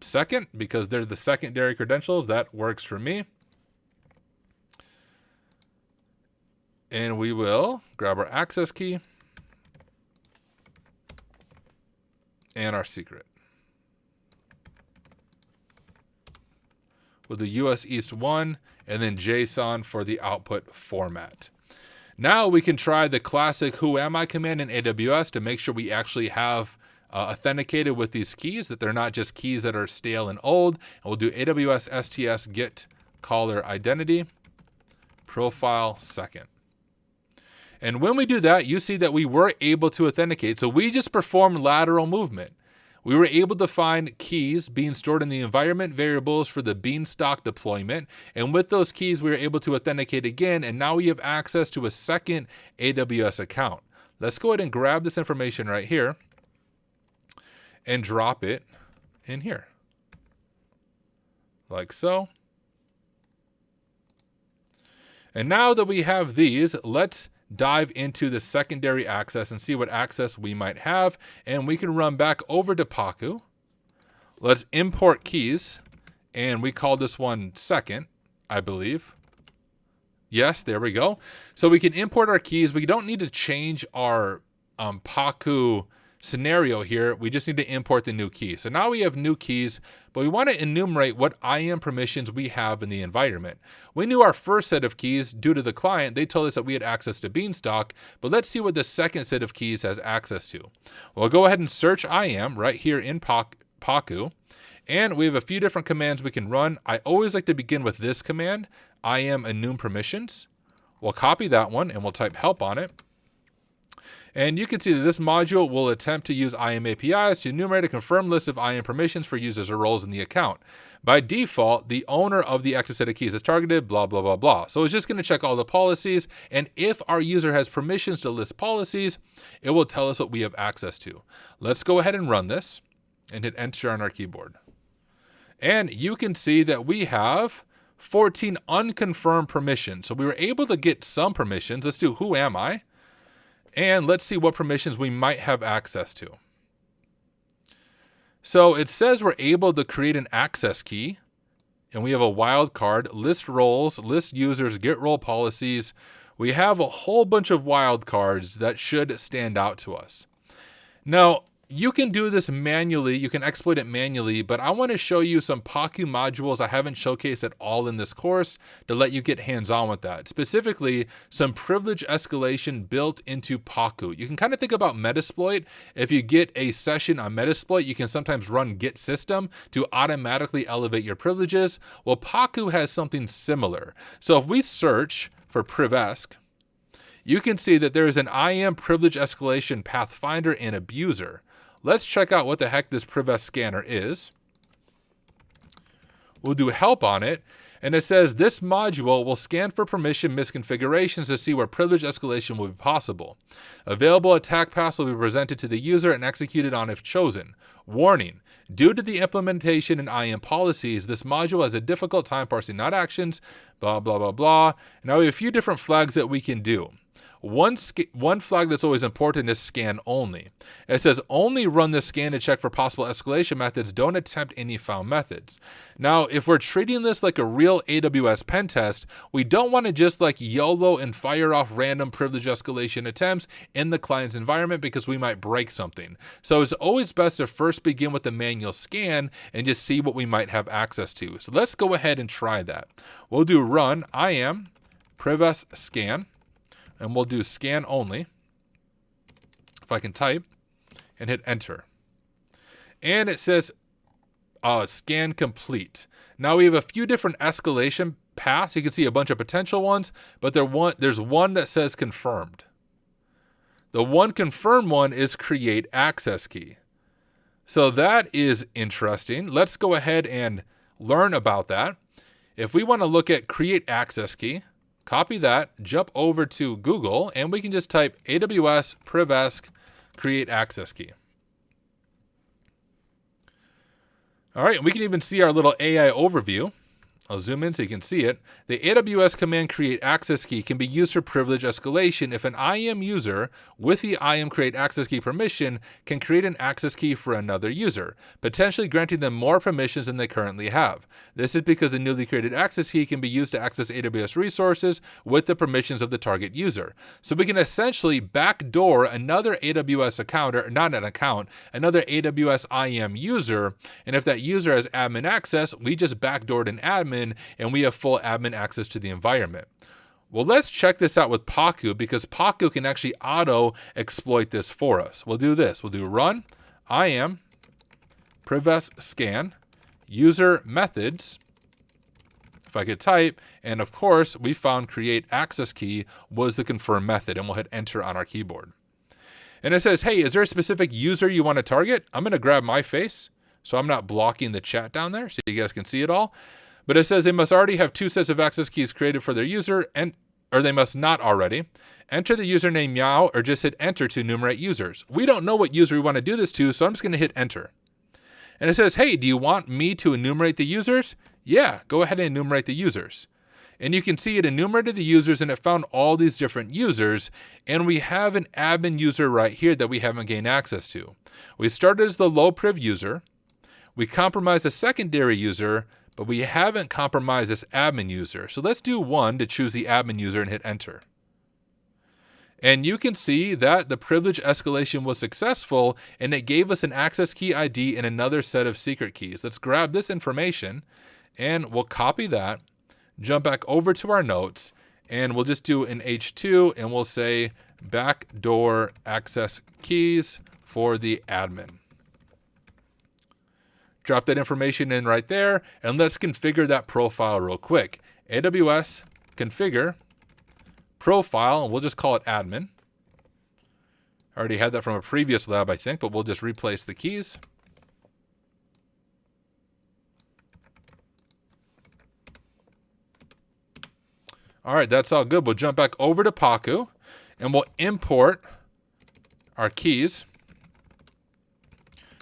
second because they're the secondary credentials. That works for me. And we will grab our access key and our secret. We'll do US East 1 and then JSON for the output format. Now we can try the classic who am I command in AWS to make sure we actually have authenticated with these keys, that they're not just keys that are stale and old. And we'll do AWS STS get caller identity, profile second. And when we do that, you see that we were able to authenticate. So we just performed lateral movement. We were able to find keys being stored in the environment variables for the Beanstalk deployment. And with those keys, we were able to authenticate again. And now we have access to a second AWS account. Let's go ahead and grab this information right here and drop it in here. Like so. And now that we have these, let's dive into the secondary access and see what access we might have. And we can run back over to Paku. Let's import keys. And we call this one second, I believe. Yes, there we go. So we can import our keys. We don't need to change our Paku scenario here. We just need to import the new key. So now we have new keys, but we want to enumerate what IAM permissions we have in the environment. We knew our first set of keys due to the client. They told us that we had access to Beanstalk, but let's see what the second set of keys has access to. We'll go ahead and search IAM right here in Paku, and we have a few different commands we can run. I always like to begin with this command, IAM enum permissions. We'll copy that one and we'll type help on it. And you can see that this module will attempt to use IAM APIs to enumerate a confirmed list of IAM permissions for users or roles in the account. By default, the owner of the active set of keys is targeted, blah, blah, blah, blah. So it's just going to check all the policies. And if our user has permissions to list policies, it will tell us what we have access to. Let's go ahead and run this and hit enter on our keyboard. And you can see that we have 14 unconfirmed permissions. So we were able to get some permissions. Let's do who am I? And let's see what permissions we might have access to. So it says we're able to create an access key, and we have a wildcard, list roles, list users, get role policies. We have a whole bunch of wildcards that should stand out to us. Now, you can do this manually, you can exploit it manually, but I want to show you some Paku modules I haven't showcased at all in this course to let you get hands-on with that. Specifically, some privilege escalation built into Paku. You can kind of think about Metasploit. If you get a session on Metasploit, you can sometimes run git system to automatically elevate your privileges. Well, Paku has something similar. So if we search for privesc, you can see that there is an IAM privilege escalation pathfinder and abuser. Let's check out what the heck this privesc scanner is. We'll do help on it, and it says this module will scan for permission misconfigurations to see where privilege escalation will be possible. Available attack paths will be presented to the user and executed on if chosen. Warning, due to the implementation in IAM policies, this module has a difficult time parsing not actions, blah, blah, blah, blah. Now we have a few different flags that we can do. One flag that's always important is scan only. It says only run this scan to check for possible escalation methods. Don't attempt any found methods. Now, if we're treating this like a real AWS pen test, we don't want to just like YOLO and fire off random privilege escalation attempts in the client's environment because we might break something. So it's always best to first begin with the manual scan and just see what we might have access to. So let's go ahead and try that. We'll do run IAM privesc scan. And we'll do scan only, if I can type, and hit enter. And it says scan complete. Now we have a few different escalation paths. You can see a bunch of potential ones, but there's one that says confirmed. The one confirmed one is create access key. So that is interesting. Let's go ahead and learn about that. If we want to look at create access key, copy that, jump over to Google, and we can just type AWS privesc create access key. All right, and we can even see our little AI overview. I'll zoom in so you can see it. The AWS command create access key can be used for privilege escalation if an IAM user with the IAM create access key permission can create an access key for another user, potentially granting them more permissions than they currently have. This is because the newly created access key can be used to access AWS resources with the permissions of the target user. So we can essentially backdoor another AWS account, or not an account, another AWS IAM user, and if that user has admin access, we just backdoored an admin and we have full admin access to the environment. Well, let's check this out with Paku because Paku can actually auto exploit this for us. We'll do this. We'll do run IAM privesc scan user methods. If I could type, and of course we found create access key was the confirm method, and we'll hit enter on our keyboard. And it says, hey, is there a specific user you want to target? I'm going to grab my face so I'm not blocking the chat down there so you guys can see it all. But it says they must already have two sets of access keys created for their user, or they must not already. Enter the username meow, or just hit enter to enumerate users. We don't know what user we want to do this to, so I'm just going to hit enter. And it says, hey, do you want me to enumerate the users? Yeah, go ahead and enumerate the users. And you can see it enumerated the users and it found all these different users. And we have an admin user right here that we haven't gained access to. We started as the low priv user. We compromised a secondary user, but we haven't compromised this admin user. So let's do one to choose the admin user and hit enter. And you can see that the privilege escalation was successful and it gave us an access key ID and another set of secret keys. Let's grab this information and we'll copy that, jump back over to our notes, and we'll just do an H2 and we'll say backdoor access keys for the admin. Drop that information in right there, and let's configure that profile real quick. AWS configure profile, and we'll just call it admin. I already had that from a previous lab, I think, but we'll just replace the keys. All right, that's all good. We'll jump back over to Paku, and we'll import our keys,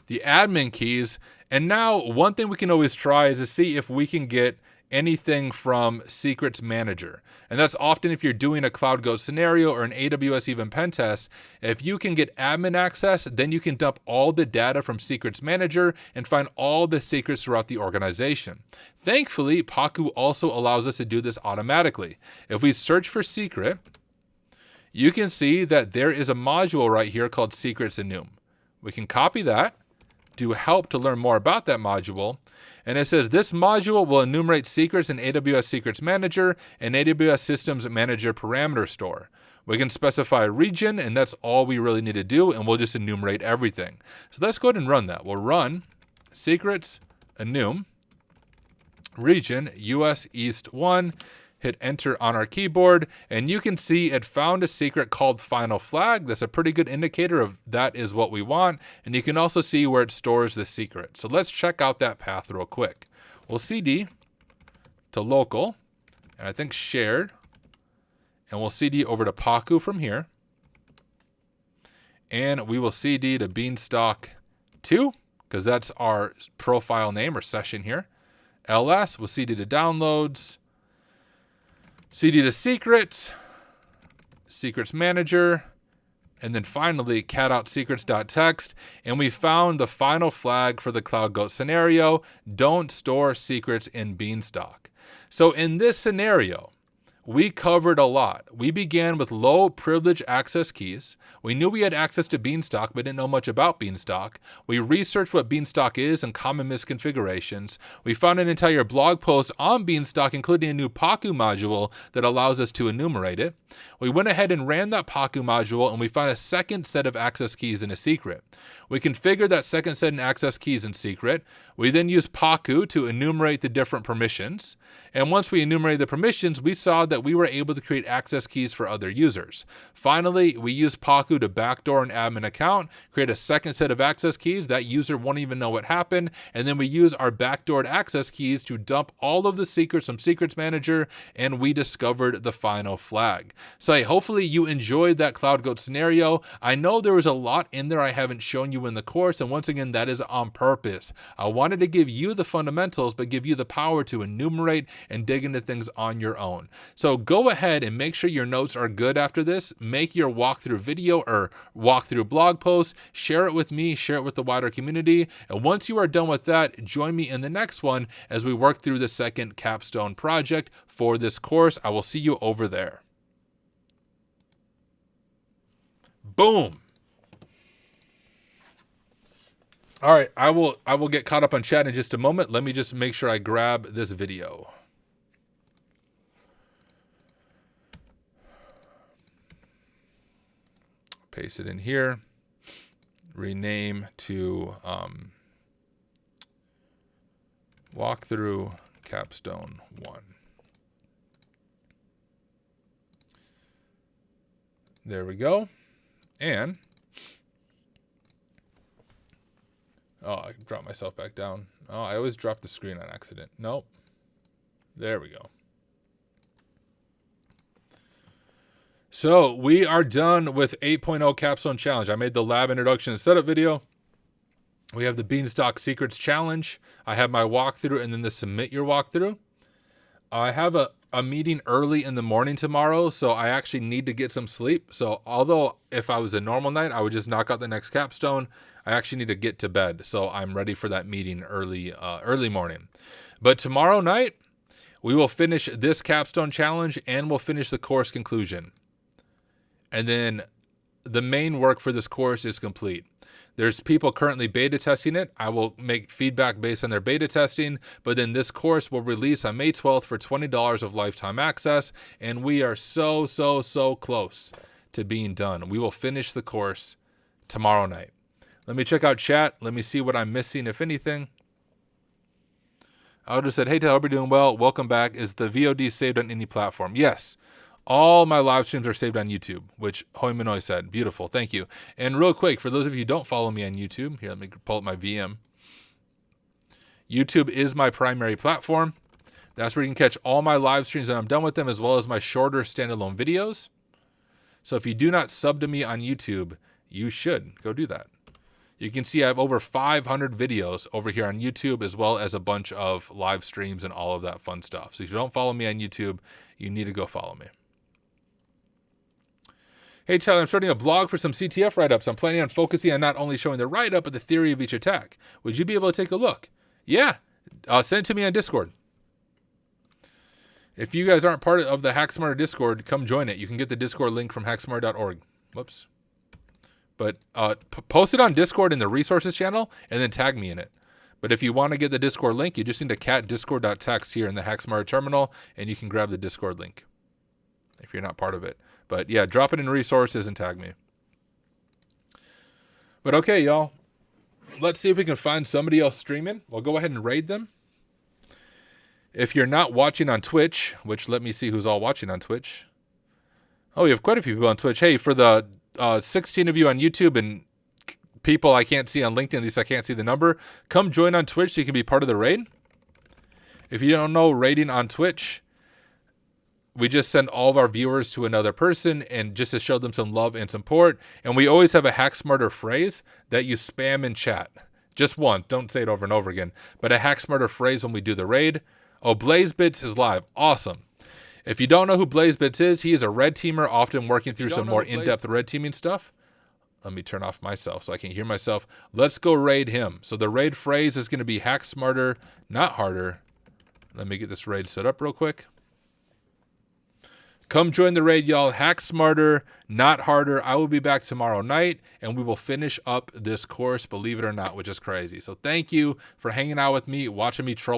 the admin keys. And now one thing we can always try is to see if we can get anything from Secrets Manager. And that's often if you're doing a Cloud Ghost scenario or an AWS even pen test. If you can get admin access, then you can dump all the data from Secrets Manager and find all the secrets throughout the organization. Thankfully, Paku also allows us to do this automatically. If we search for secret, you can see that there is a module right here called Secrets Enum. We can copy that, do help to learn more about that module. And it says this module will enumerate secrets in AWS Secrets Manager and AWS Systems Manager parameter store. We can specify a region, and that's all we really need to do, and we'll just enumerate everything. So let's go ahead and run that. We'll run secrets enum region US East 1, hit enter on our keyboard, and you can see it found a secret called final flag. That's a pretty good indicator of that is what we want, and you can also see where it stores the secret. So let's check out that path real quick. We'll cd to local, and I think shared, and we'll cd over to Paku from here, and we will cd to Beanstalk 2, because that's our profile name or session here. ls, we'll cd to downloads, cd to secrets, secrets manager, and then finally cat out secrets.txt, and we found the final flag for the Cloud Goat scenario: don't store secrets in Beanstalk. So in this scenario, we covered a lot. We began with low privilege access keys. We knew we had access to Beanstalk, but didn't know much about Beanstalk. We researched what Beanstalk is and common misconfigurations. We found an entire blog post on Beanstalk, including a new Paku module that allows us to enumerate it. We went ahead and ran that Paku module, and we found a second set of access keys in a secret. We configured that second set of access keys in secret. We then used Paku to enumerate the different permissions. And once we enumerated the permissions, we saw that we were able to create access keys for other users. Finally, we used Paku to backdoor an admin account, create a second set of access keys. That user won't even know what happened. And then we use our backdoored access keys to dump all of the secrets from Secrets Manager, and we discovered the final flag. So hey, hopefully you enjoyed that Cloud Goat scenario. I know there was a lot in there I haven't shown you in the course, and once again, that is on purpose. I wanted to give you the fundamentals, but give you the power to enumerate and dig into things on your own. So go ahead and make sure your notes are good after this. Make your walkthrough video or walkthrough blog post, share it with me, share it with the wider community. And once you are done with that, join me in the next one as we work through the second capstone project for this course. I will see you over there. Boom. All right, I will get caught up on chat in just a moment. Let me just make sure I grab this video. Paste it in here. Rename to walkthrough capstone 1. There we go. And oh, I dropped myself back down. Oh, I always drop the screen on accident. Nope. There we go. So we are done with 8.0 Capstone Challenge. I made the lab introduction and setup video. We have the Beanstalk Secrets Challenge. I have my walkthrough and then the submit your walkthrough. I have a meeting early in the morning tomorrow, so I actually need to get some sleep. So although if I was a normal night, I would just knock out the next capstone, I actually need to get to bed. So I'm ready for that meeting early morning. But tomorrow night, we will finish this capstone challenge and we'll finish the course conclusion. And then the main work for this course is complete. There's people currently beta testing it. I will make feedback based on their beta testing, but then this course will release on May 12th for $20 of lifetime access, and we are so close to being done. We will finish the course tomorrow night. Let me check out chat. Let me see what I'm missing, if anything. Aldo said, hey, Taylor, hope you're doing well. Welcome back. Is the VOD saved on any platform? Yes. All my live streams are saved on YouTube, which Hoi Minoi said. Beautiful. Thank you. And real quick, for those of you who don't follow me on YouTube, here, let me pull up my VM. YouTube is my primary platform. That's where you can catch all my live streams when I'm done with them, as well as my shorter standalone videos. So if you do not sub to me on YouTube, you should go do that. You can see I have over 500 videos over here on YouTube, as well as a bunch of live streams and all of that fun stuff. So if you don't follow me on YouTube, you need to go follow me. Hey, Tyler, I'm starting a blog for some CTF write-ups. I'm planning on focusing on not only showing the write-up, but the theory of each attack. Would you be able to take a look? Yeah. Send it to me on Discord. If you guys aren't part of the HackSmarter Discord, come join it. You can get the Discord link from hacksmarter.org. Whoops. But post it on Discord in the resources channel and then tag me in it. But if you want to get the Discord link, you just need to cat discord.text here in the HackSmarter terminal, and you can grab the Discord link if you're not part of it. But yeah, drop it in resources and tag me. But okay, y'all. Let's see if we can find somebody else streaming. We'll go ahead and raid them. If you're not watching on Twitch, which let me see who's all watching on Twitch. Oh, we have quite a few people on Twitch. Hey, for the 16 of you on YouTube and people I can't see on LinkedIn, at least I can't see the number, come join on Twitch so you can be part of the raid. If you don't know, raiding on Twitch, we just send all of our viewers to another person and just to show them some love and support. And we always have a HackSmarter phrase that you spam in chat. Just one. Don't say it over and over again. But a HackSmarter phrase when we do the raid. Oh, BlazeBits is live. Awesome. If you don't know who BlazeBits is, he is a red teamer, often working through some more in-depth red teaming stuff. Let me turn off myself so I can hear myself. Let's go raid him. So the raid phrase is going to be HackSmarter, not harder. Let me get this raid set up real quick. Come join the raid, y'all. HackSmarter, not harder. I will be back tomorrow night, and we will finish up this course, believe it or not, which is crazy. So thank you for hanging out with me, watching me troll